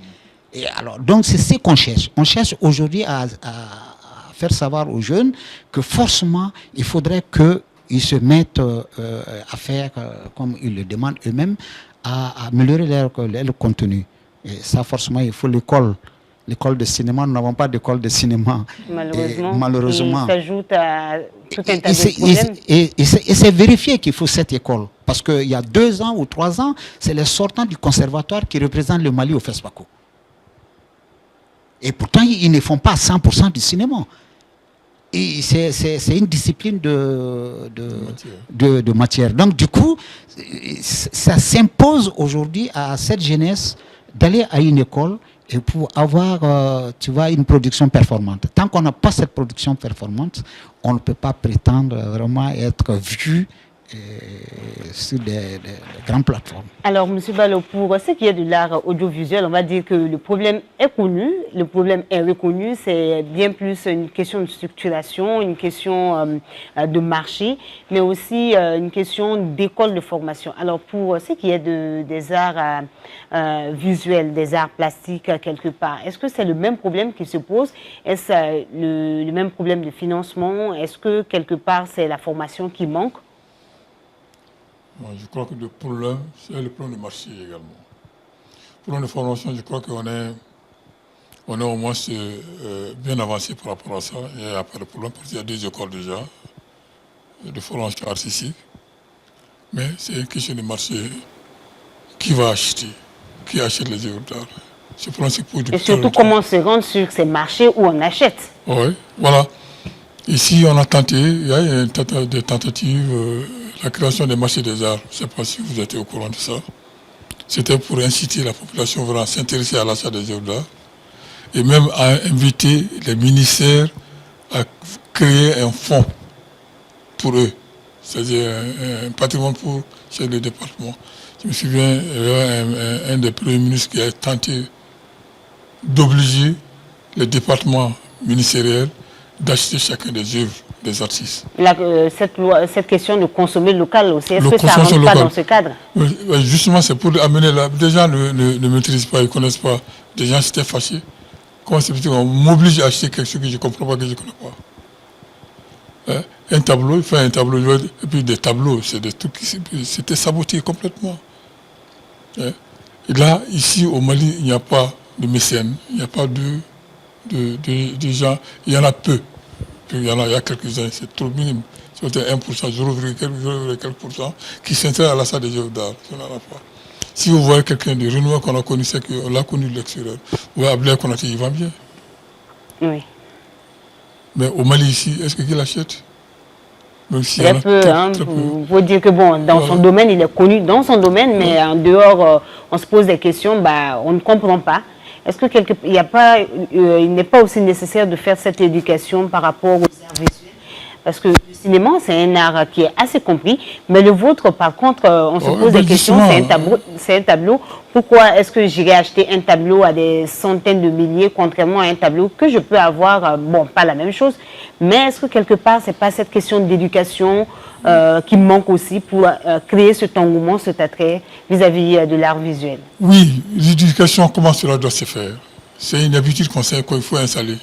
Et alors, donc c'est ce qu'on cherche. On cherche aujourd'hui à faire savoir aux jeunes que forcément, il faudrait qu'ils se mettent à faire, comme ils le demandent eux-mêmes, à améliorer leur contenu. Et ça, forcément, il faut l'école. L'école de cinéma, nous n'avons pas d'école de cinéma. Malheureusement. Il s'ajoute à tout un tas de problèmes. Et c'est vérifié qu'il faut cette école. Parce qu'il y a 2 ans ou 3 ans, c'est les sortants du conservatoire qui représentent le Mali au FESPACO. Et pourtant, ils ne font pas 100% du cinéma. Et c'est une discipline de matière. Donc, du coup, ça s'impose aujourd'hui à cette jeunesse d'aller à une école et pour avoir, tu vois, une production performante. Tant qu'on n'a pas cette production performante, on ne peut pas prétendre vraiment être vu sur des grandes plateformes. Alors, M. Balo, pour ce qui est de l'art audiovisuel, on va dire que le problème est connu, le problème est reconnu, c'est bien plus une question de structuration, une question de marché, mais aussi une question d'école de formation. Alors, pour ce qui est des arts visuels, des arts plastiques quelque part, est-ce que c'est le même problème qui se pose? Est-ce le même problème de financement? Est-ce que quelque part c'est la formation qui manque? Je crois que le problème, c'est le problème du marché également. Pour la formation, je crois qu'on est au moins bien avancé par rapport à ça. Il n'y a pas de problème parce qu'il y a 2 écoles déjà de formation artistique. Mais c'est une question de marché. Qui va acheter? Qui achète les œuvres d'art? Et surtout, comment se rendre sur ces marchés où on achète? Oui, voilà. Ici, on a tenté, il y a des tentatives, la création des marchés des arts. Je ne sais pas si vous êtes au courant de ça. C'était pour inciter la population vraiment à s'intéresser à l'achat des œuvres d'art et même à inviter les ministères à créer un fonds pour eux, c'est-à-dire un patrimoine pour chez le département. Je me souviens, il y avait un des premiers ministres qui a tenté d'obliger les départements ministériels d'acheter chacun des œuvres des artistes. Cette question de consommer local aussi, est-ce que ça ne rentre pas dans ce cadre? Justement, c'est pour amener là. Des gens ne maîtrisent pas, ils ne connaissent pas. Des gens s'étaient fâchés. Comment c'est possible qu'on m'oblige à acheter quelque chose que je ne comprends pas, que je ne connais pas? Un tableau, il fait un tableau, et puis des tableaux, c'est des trucs qui c'était saboté complètement. Et là, ici au Mali, il n'y a pas de mécènes, il n'y a pas de gens, il y en a peu. Puis il y a quelques-uns, c'est trop minime. C'est 1%, 0,quelques% qui s'intéressent à l'achat des œuvres d'art. Si vous voyez quelqu'un de renommé qu'on a connu, c'est qu'on l'a connu de l'extérieur. Vous voyez Ablaye Konaté, il va bien. Oui. Mais au Mali ici, est-ce qu'il achète? Très peu, il faut dire que bon, dans son domaine, il est connu dans son domaine, mais en dehors, on se pose des questions, on ne comprend pas. Est-ce que il n'est pas aussi nécessaire de faire cette éducation par rapport aux arts visuels? Parce que le cinéma, c'est un art qui est assez compris, mais le vôtre, par contre, on se pose des questions, c'est un tableau. Pourquoi est-ce que j'irais acheter un tableau à des centaines de milliers, contrairement à un tableau que je peux avoir, pas la même chose, mais est-ce que quelque part, c'est pas cette question d'éducation qui manque aussi pour créer cet engouement, cet attrait vis-à-vis de l'art visuel? Oui, l'éducation, comment cela doit se faire? C'est une habitude qu'il faut installer.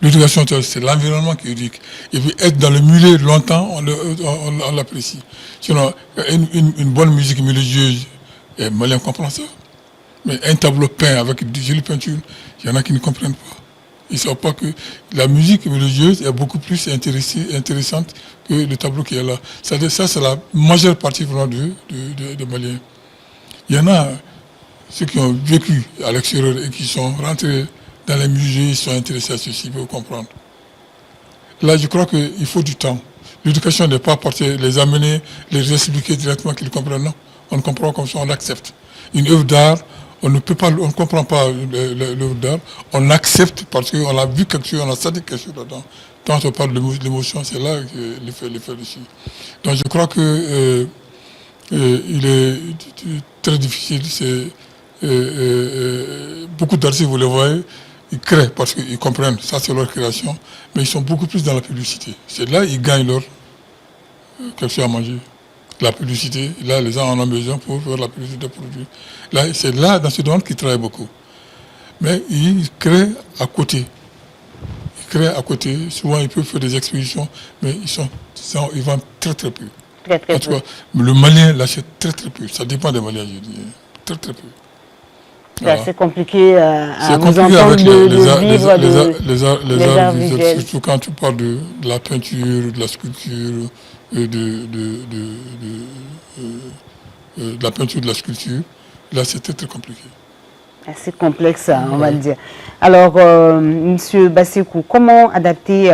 L'éducation, c'est l'environnement qui éduque. Et puis être dans le milieu longtemps, on l'apprécie. Sinon, une bonne musique mélodieuse, les Maliens comprennent ça. Mais un tableau peint avec des jolies peintures, il y en a qui ne comprennent pas. Ils ne savent pas que la musique religieuse est beaucoup plus intéressante que le tableau qui est là. C'est-à-dire ça, c'est la majeure partie vraiment de Maliens. Il y en a ceux qui ont vécu à l'extérieur et qui sont rentrés dans les musées, ils sont intéressés à ceci, pour comprendre. Là, je crois qu'il faut du temps. L'éducation n'est pas portée, les amener, les expliquer directement qu'ils comprennent. Non, on comprend comme ça, on accepte. Une œuvre d'art, on ne comprend pas l'œuvre d'art, on accepte parce qu'on a vu quelque chose, on a senti quelque chose dedans. Quand on parle de l'émotion, c'est là que l'effet dessus. Donc je crois que il est très difficile. Beaucoup d'artistes, vous les voyez, ils créent parce qu'ils comprennent, ça c'est leur création, mais ils sont beaucoup plus dans la publicité. C'est là qu'ils gagnent leur quelque chose à manger. La publicité, là les gens en ont besoin pour faire la publicité de produits. Là, c'est là, dans ce domaine, qu'ils travaillent beaucoup. Mais ils créent à côté. Souvent ils peuvent faire des expositions, mais ils vendent très très peu. Très, très peu. Le Malien l'achète très très peu. Ça dépend des Maliens, je dis. Très très peu. C'est assez compliqué à vous compliqué entendre avec les arts visuels, visuels. surtout quand tu parles de la peinture, de la sculpture, de la peinture, de la sculpture. Là, c'est très très compliqué. Assez complexe, on va le dire. Alors, Monsieur Bassekou, comment adapter,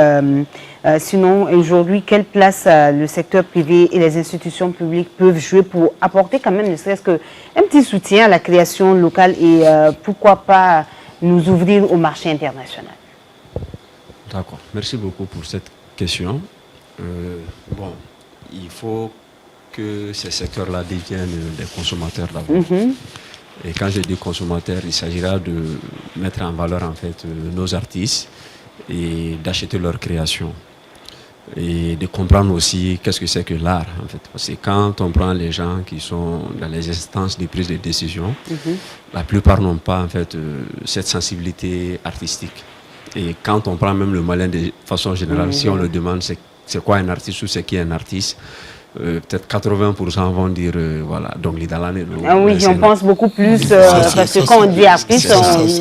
sinon aujourd'hui, quelle place le secteur privé et les institutions publiques peuvent jouer pour apporter quand même, ne serait-ce qu'un petit soutien à la création locale et pourquoi pas nous ouvrir au marché international? D'accord, merci beaucoup pour cette question. Bon, il faut que ces secteurs-là deviennent des consommateurs d'abord. Et quand je dis consommateurs, il s'agira de mettre en valeur en fait nos artistes et d'acheter leurs créations. Et de comprendre aussi qu'est-ce que c'est que l'art en fait. Parce que quand on prend les gens qui sont dans les instances de prise de décision, la plupart n'ont pas en fait cette sensibilité artistique. Et quand on prend même le Malien de façon générale, si on le demande c'est quoi un artiste ou c'est qui un artiste, peut-être 80% vont dire voilà, donc l'Idalane. Ah oui, on pense beaucoup plus parce que quand on dit artiste,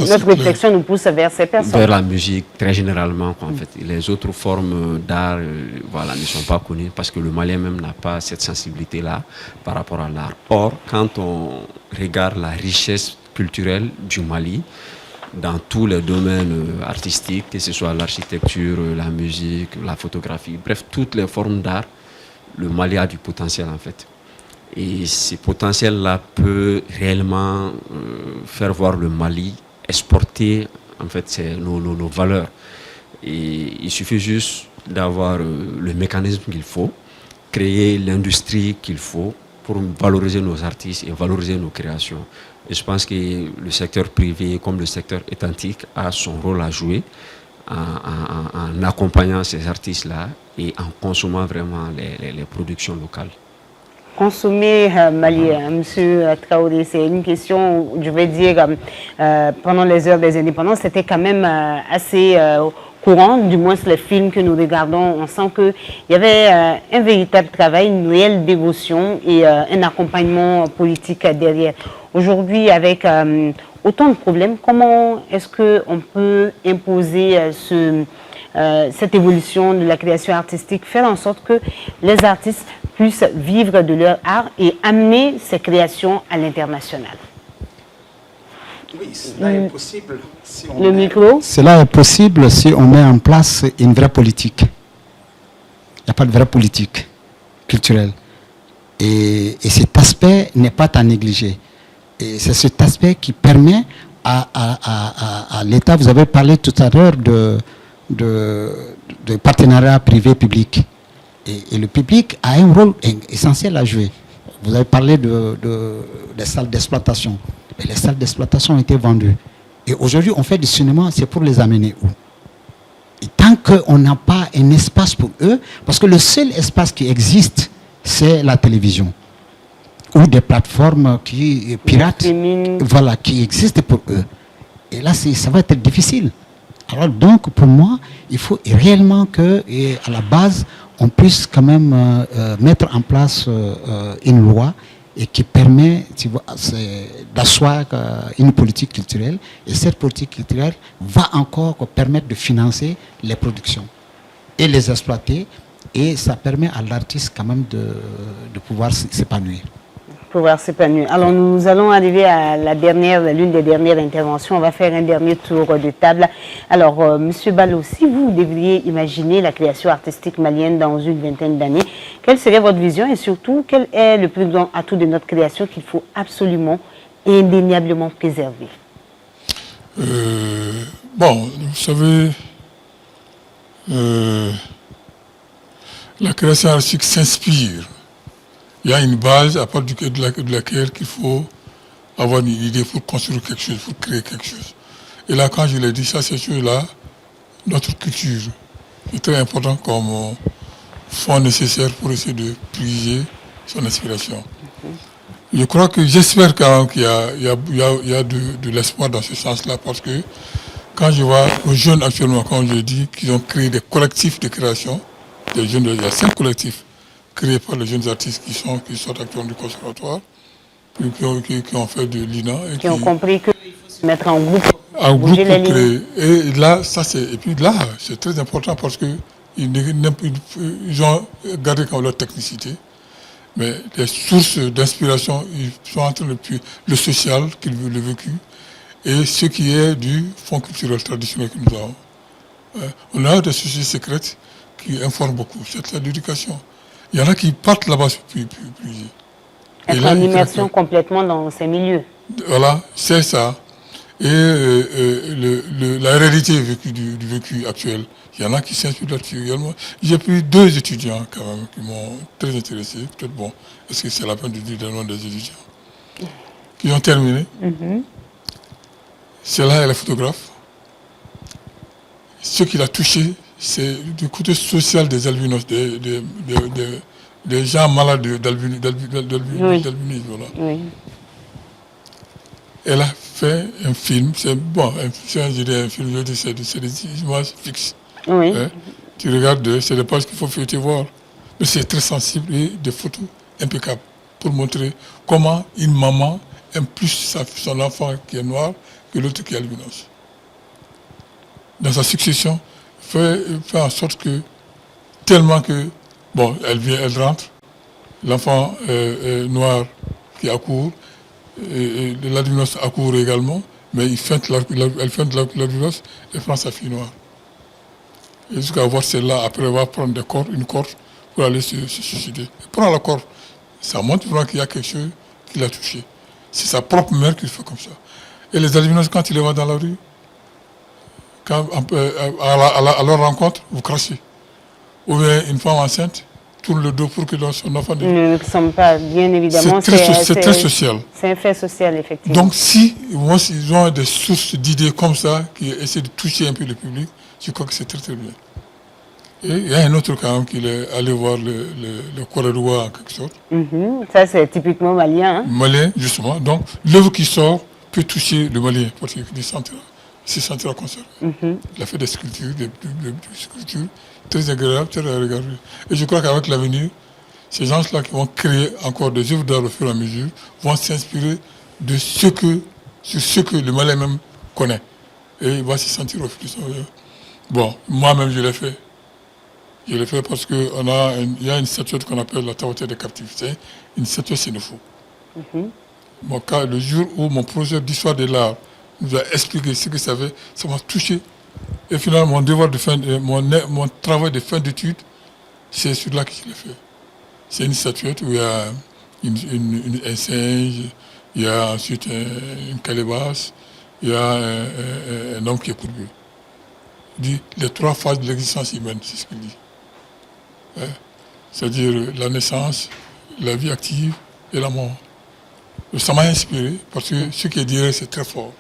notre réflexion nous pousse vers ces personnes. Vers la musique, très généralement, en fait. Les autres formes d'art voilà, ne sont pas connues parce que le Malien même n'a pas cette sensibilité-là par rapport à l'art. Or, quand on regarde la richesse culturelle du Mali, dans tous les domaines artistiques, que ce soit l'architecture, la musique, la photographie, bref, toutes les formes d'art, le Mali a du potentiel en fait. Et ce potentiel-là peut réellement faire voir le Mali exporter en fait nos valeurs. Et il suffit juste d'avoir le mécanisme qu'il faut, créer l'industrie qu'il faut pour valoriser nos artistes et valoriser nos créations. Et je pense que le secteur privé comme le secteur étatique a son rôle à jouer en accompagnant ces artistes-là et en consommant vraiment les productions locales. Consommer malien, Monsieur Traoré, c'est une question, je vais dire, pendant les heures des indépendances, c'était quand même assez courant, du moins les films que nous regardons, on sent qu'il y avait un véritable travail, une réelle dévotion et un accompagnement politique derrière. Aujourd'hui, avec autant de problèmes, comment est-ce qu'on peut imposer cette évolution de la création artistique, faire en sorte que les artistes puissent vivre de leur art et amener ces créations à l'international? Oui, cela est possible. Si le micro. Cela est possible si on met en place une vraie politique. Il n'y a pas de vraie politique culturelle. Et cet aspect n'est pas à négliger. Et c'est cet aspect qui permet à l'État, vous avez parlé tout à l'heure de partenariat privé-public. Et le public a un rôle essentiel à jouer. Vous avez parlé des salles d'exploitation. Et les salles d'exploitation ont été vendues. Et aujourd'hui, on fait du cinéma, c'est pour les amener où? Et tant qu'on n'a pas un espace pour eux, parce que le seul espace qui existe, c'est la télévision. Ou des plateformes pirates, voilà, qui existent pour eux. Et là, ça va être difficile. Alors donc, pour moi, il faut réellement qu'à la base, on puisse quand même mettre en place une loi et qui permet, tu vois, d'asseoir une politique culturelle. Et cette politique culturelle va encore permettre de financer les productions et les exploiter. Et ça permet à l'artiste quand même de pouvoir s'épanouir. Alors nous allons arriver à l'une des dernières interventions. On va faire un dernier tour de table. Alors Monsieur Ballo, si vous devriez imaginer la création artistique malienne dans une vingtaine d'années, quelle serait votre vision et surtout quel est le plus grand atout de notre création qu'il faut absolument et indéniablement préserver? Bon, vous savez, la création artistique s'inspire. Il y a une base à partir de laquelle il faut avoir une idée pour construire quelque chose, pour créer quelque chose. Et là, quand je l'ai dit, ça, ces choses-là, notre culture est très important comme fond nécessaire pour essayer de puiser son inspiration. Je crois que j'espère quand même qu'il y a de l'espoir dans ce sens-là, parce que quand je vois aux jeunes actuellement, quand je dis qu'ils ont créé des collectifs de création, des jeunes, il y a 5 collectifs créés par les jeunes artistes qui sortent actuellement du conservatoire, qui ont fait de l'INA. Et qui ont compris qu'il faut se mettre en groupe. En groupe pour créer. Et là, c'est très important parce qu'ils ont gardé quand même leur technicité. Mais les sources d'inspiration, ils sont entre le social, le vécu, et ce qui est du fonds culturel traditionnel que nous avons. On a des sociétés secrètes qui informent beaucoup. C'est l'éducation. Il y en a qui partent là-bas puis être en immersion complètement dans ces milieux. Voilà, c'est ça. Et la réalité du vécu actuel, il y en a qui s'inspirent là-dessus également. J'ai pris 2 étudiants quand même qui m'ont très intéressé. Peut-être bon, est-ce que c'est la peine de dire le nom des étudiants qui ont terminé. C'est là, elle est photographe. Ce qui l'a touché, c'est du côté social des albinos, des gens malades d'albinisme. Voilà. Oui. Elle a fait un film, c'est bon, je dirais un film, c'est des images fixes. Oui. Hein? Tu regardes, c'est des pages qu'il faut feuilleter voir. Mais c'est très sensible et des photos impeccables pour montrer comment une maman aime plus son enfant qui est noir que l'autre qui est albinos. Dans sa succession, fait en sorte que, tellement que, bon, elle rentre, l'enfant noir qui accourt, l'albinos accourt également, mais elle feinte l'albinos et prend sa fille noire. Et jusqu'à voir celle-là, après avoir prendre une corde pour aller se suicider. Elle prend la corde, ça montre vraiment qu'il y a quelque chose qui l'a touché. C'est sa propre mère qui le fait comme ça. Et les albinos, quand ils les voient dans la rue, à leur rencontre, vous crachez. Ou bien une femme enceinte tourne le dos pour que son enfant... Nous ne sommes pas, bien évidemment. C'est très social. C'est un fait social, effectivement. Donc si ils ont des sources d'idées comme ça, qui essaient de toucher un peu le public, je crois que c'est très très bien. Et il y a un autre quand même qui est allé voir le Koredoua en quelque sorte. Ça c'est typiquement malien. Hein? Malien, justement. Donc l'œuvre qui sort peut toucher le malien, parce qu'il se sentira concerné. Il a fait des sculptures, des sculptures très agréables, très à regarder. Et je crois qu'avec l'avenir, ces gens-là qui vont créer encore des œuvres d'art au fur et à mesure vont s'inspirer de ce que le malien même connaît. Et il va se sentir reflété. Bon, moi-même je l'ai fait. Je l'ai fait parce qu'il y a une statuette qu'on appelle la Tawata des captifs. C'est une statuette sénopho. Le jour où mon professeur d'histoire de l'art nous a expliqué ce que ça avait, ça m'a touché. Et finalement, mon travail de fin d'études, c'est celui-là que je l'ai fait. C'est une statuette où il y a un singe, il y a ensuite une calebasse, il y a un homme qui est courbé. Il dit les 3 phases de l'existence humaine, c'est ce qu'il dit. Hein? C'est-à-dire la naissance, la vie active et la mort. Ça m'a inspiré parce que ce qu'il dirait, c'est très fort.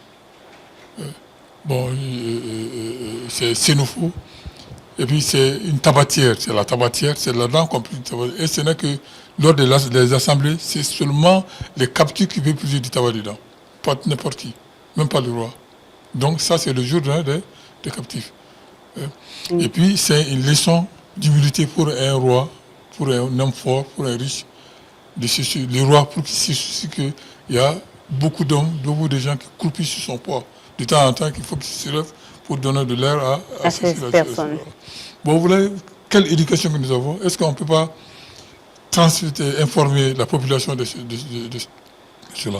C'est sénopho. Et puis c'est une tabatière. C'est la tabatière, c'est là-dedans qu'on peut. Et ce n'est que lors des assemblées, c'est seulement les captifs qui peuvent puiser du tabac dedans. Pas n'importe qui, même pas le roi. Donc ça, c'est le jour des captifs. Et puis c'est une leçon d'humilité pour un roi, pour un homme fort, pour un riche, les rois pour qu'il y a beaucoup d'hommes, beaucoup de gens qui croupissent sur son poids. De temps en temps, qu'il faut qu'il se lève pour donner de l'air à ces personnes. Bon, vous voyez, quelle éducation que nous avons? Est-ce qu'on ne peut pas informer la population de cela?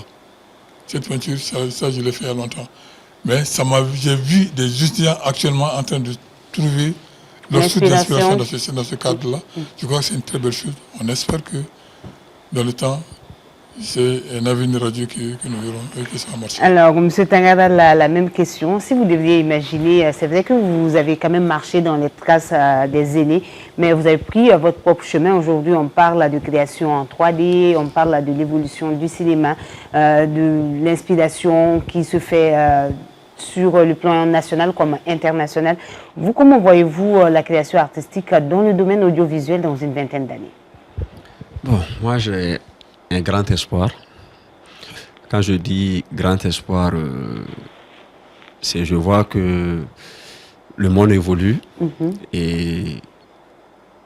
Cette peinture, ça je l'ai fait il y a longtemps. Mais j'ai vu des étudiants actuellement en train de trouver leur source d'inspiration dans ce cadre-là. Je crois que c'est une très belle chose. On espère que dans le temps, c'est un avenir radieux que nous verrons et que ça va marcher. Alors, M. Tangara, la même question. Si vous deviez imaginer, c'est vrai que vous avez quand même marché dans les traces des aînés, mais vous avez pris votre propre chemin. Aujourd'hui, on parle de création en 3D, on parle de l'évolution du cinéma, de l'inspiration qui se fait sur le plan national comme international. Vous, comment voyez-vous la création artistique dans le domaine audiovisuel dans une vingtaine d'années? Bon, moi j'ai un grand espoir. Quand je dis grand espoir, c'est je vois que le monde évolue et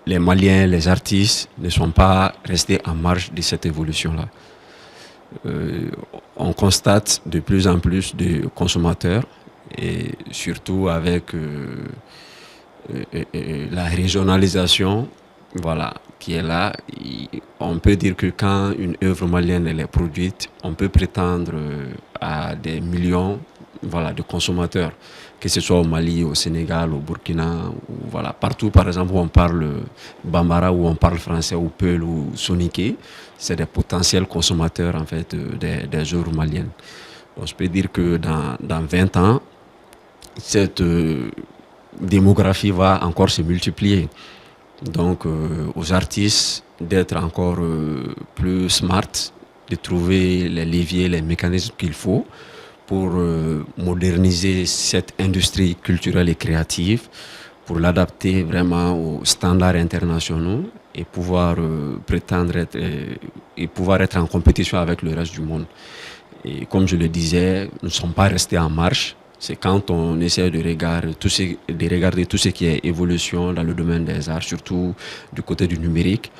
les Maliens, les artistes ne sont pas restés en marge de cette évolution-là. On constate de plus en plus de consommateurs et surtout avec la régionalisation, voilà, qui est là. On peut dire que quand une œuvre malienne elle est produite, on peut prétendre à des millions, voilà, de consommateurs, que ce soit au Mali, au Sénégal, au Burkina, ou voilà, partout par exemple où on parle bambara, où on parle français, ou peul, ou soniké, c'est des potentiels consommateurs en fait des œuvres maliennes. Donc, je peux dire que dans 20 ans, cette démographie va encore se multiplier. Donc aux artistes d'être encore plus smart, de trouver les leviers, les mécanismes qu'il faut pour moderniser cette industrie culturelle et créative, pour l'adapter vraiment aux standards internationaux et pouvoir prétendre être en compétition avec le reste du monde. Et comme je le disais, nous ne sommes pas restés en marche. C'est quand on essaie de regarder tout ce qui est évolution dans le domaine des arts, surtout du côté du numérique.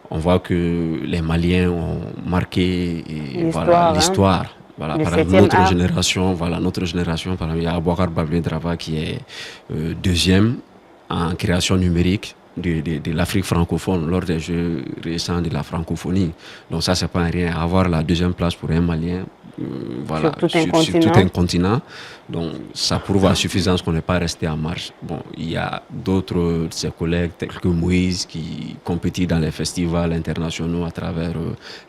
On voit que les Maliens ont marqué l'histoire. Voilà, par exemple, notre génération, par exemple, il y a Abouakar Bablé Drava qui est deuxième en création numérique de l'Afrique francophone lors des Jeux récents de la francophonie. Donc ça, c'est pas rien. Avoir la deuxième place pour un Malien, voilà, sur tout un continent. Donc ça prouve à suffisance qu'on n'est pas resté en marche. Bon, il y a d'autres de ses collègues tels que Moïse qui compétit dans les festivals internationaux à travers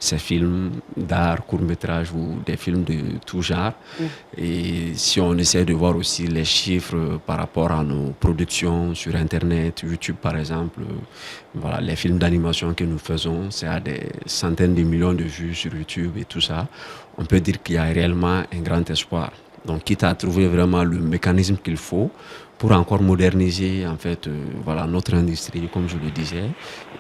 ses films d'art, courts-métrages ou des films de tout genre. Et si on essaie de voir aussi les chiffres par rapport à nos productions sur Internet, YouTube par exemple, voilà, les films d'animation que nous faisons, c'est à des centaines de millions de vues sur YouTube et tout ça. On peut dire qu'il y a réellement un grand espoir. Donc, quitte à trouver vraiment le mécanisme qu'il faut pour encore moderniser en fait, voilà, notre industrie, comme je le disais.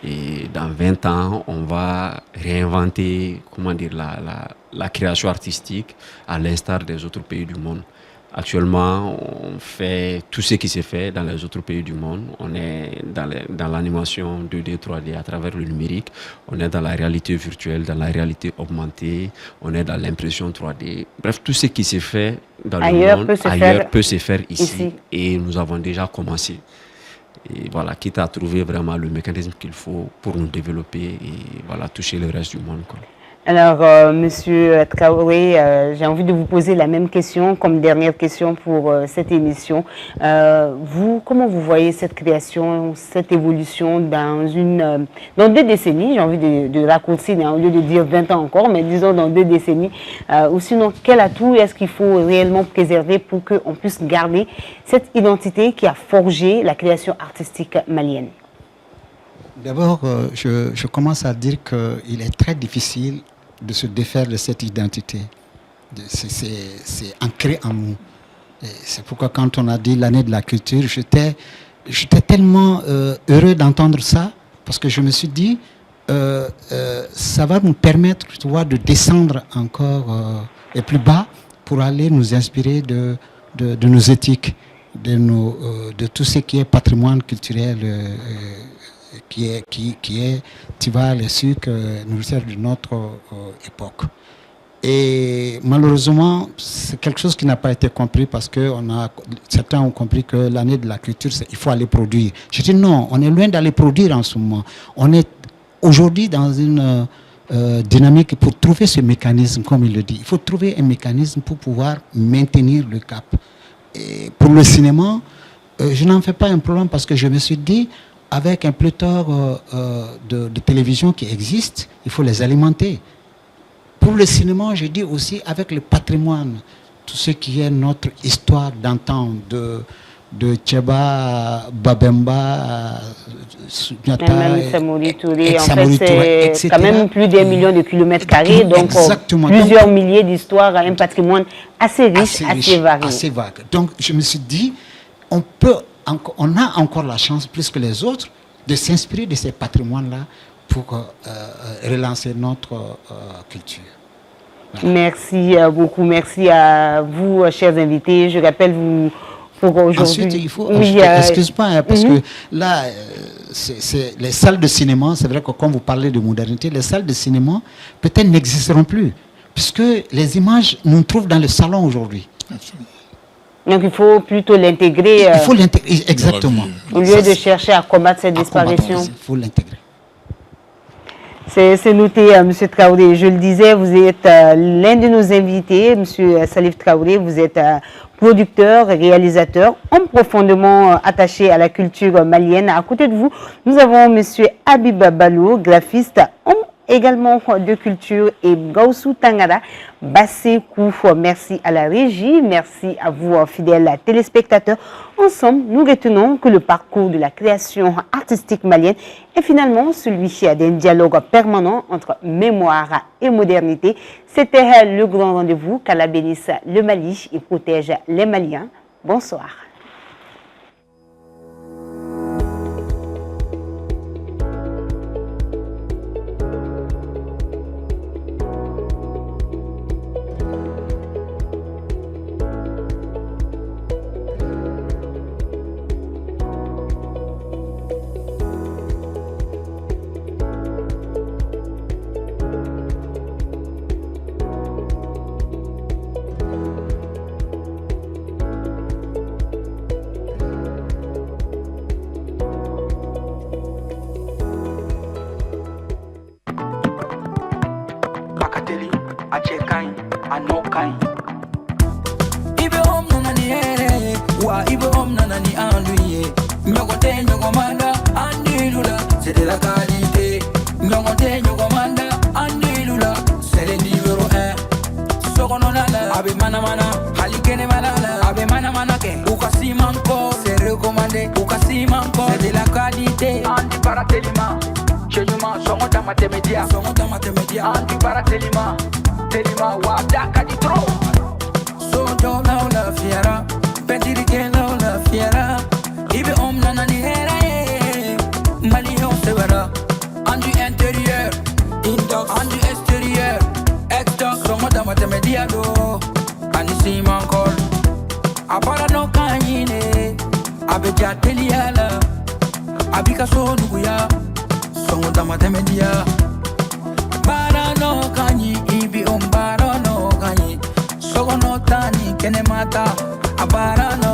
Et dans 20 ans, on va réinventer, comment dire, la création artistique à l'instar des autres pays du monde. Actuellement, on fait tout ce qui se fait dans les autres pays du monde. On est dans l'animation 2D, 3D à travers le numérique. On est dans la réalité virtuelle, dans la réalité augmentée. On est dans l'impression 3D. Bref, tout ce qui se fait dans le monde peut se faire ici. Et nous avons déjà commencé. Et voilà, quitte à trouver vraiment le mécanisme qu'il faut pour nous développer et voilà, toucher le reste du monde, quoi. Alors, Monsieur Traoré, j'ai envie de vous poser la même question comme dernière question pour cette émission. Vous, comment vous voyez cette création, cette évolution dans 2 décennies, j'ai envie de raccourcir, au lieu de dire 20 ans encore, mais disons dans 2 décennies, ou sinon, quel atout est-ce qu'il faut réellement préserver pour qu'on puisse garder cette identité qui a forgé la création artistique malienne? D'abord, je commence à dire qu'il est très difficile de se défaire de cette identité. C'est ancré en nous. C'est pourquoi quand on a dit l'année de la culture, j'étais tellement heureux d'entendre ça, parce que je me suis dit, ça va nous permettre, tu vois, de descendre encore et plus bas pour aller nous inspirer de nos éthiques, de tout ce qui est patrimoine culturel tu vois, les sucres nourriciers de notre époque. Et malheureusement, c'est quelque chose qui n'a pas été compris parce que certains ont compris que l'année de la culture, il faut aller produire. Je dis non, on est loin d'aller produire en ce moment. On est aujourd'hui dans une dynamique pour trouver ce mécanisme, comme il le dit. Il faut trouver un mécanisme pour pouvoir maintenir le cap. Et pour le cinéma, je n'en fais pas un problème parce que je me suis dit, avec un pléthore de télévision qui existe, il faut les alimenter. Pour le cinéma, je dis aussi avec le patrimoine, tout ce qui est notre histoire d'antan, de Tcheba, Babemba, Sunyata, en fait, c'est quand même plus d'1 million de kilomètres carrés, donc plusieurs milliers d'histoires, un patrimoine assez riche, assez varié. Assez vague. Donc je me suis dit, on a encore la chance, plus que les autres, de s'inspirer de ces patrimoines-là pour relancer notre culture. Voilà. Merci beaucoup, merci à vous, chers invités. Je rappelle, vous, pour aujourd'hui. Ensuite, il faut, excuse-moi, parce que là, c'est les salles de cinéma, c'est vrai que quand vous parlez de modernité, les salles de cinéma peut-être n'existeront plus, puisque les images nous trouvent dans le salon aujourd'hui. Donc il faut plutôt l'intégrer. Il faut l'intégrer, exactement. Au lieu de chercher à combattre cette disparition. Il faut l'intégrer. C'est noté, M. Traoré. Je le disais, vous êtes l'un de nos invités, M. Salif Traoré. Vous êtes producteur, réalisateur, homme profondément attaché à la culture malienne. À côté de vous, nous avons M. Habib Balou, graphiste, homme également de culture, et Gaussou Tangara Bassekou. Merci à la régie, merci à vous, fidèles téléspectateurs. Ensemble, nous retenons que le parcours de la création artistique malienne est finalement celui d'un dialogue permanent entre mémoire et modernité. C'était le grand rendez-vous. Qu'Allah bénisse le Mali et protège les Maliens. Bonsoir. C'est de la qualité. Andi Lula, c'est le numéro 1. Sokononala, abe mana mana, halikene malala, abe mana mana ke. Ukasi manko, c'est recommandé. Ukasi manko, c'est de la qualité. Andi Baratelima, Cheluma, Somota Matemedia, Andi Baratelima, Telima, Wadaka di Tro. Sojo na la fiera, Pendirike na la fiera. Ibe nana ni hera Malion severa. Andu intérieur, indox, andu extérieur, exdox, Somota Matemedia do. Anisi mankol, apara no kanyine, abeja teliala, abika so nuguya, Somota Matemedia. Bara no kanyi, ibi bara no kanyi, sogo no tani kene mata, abara no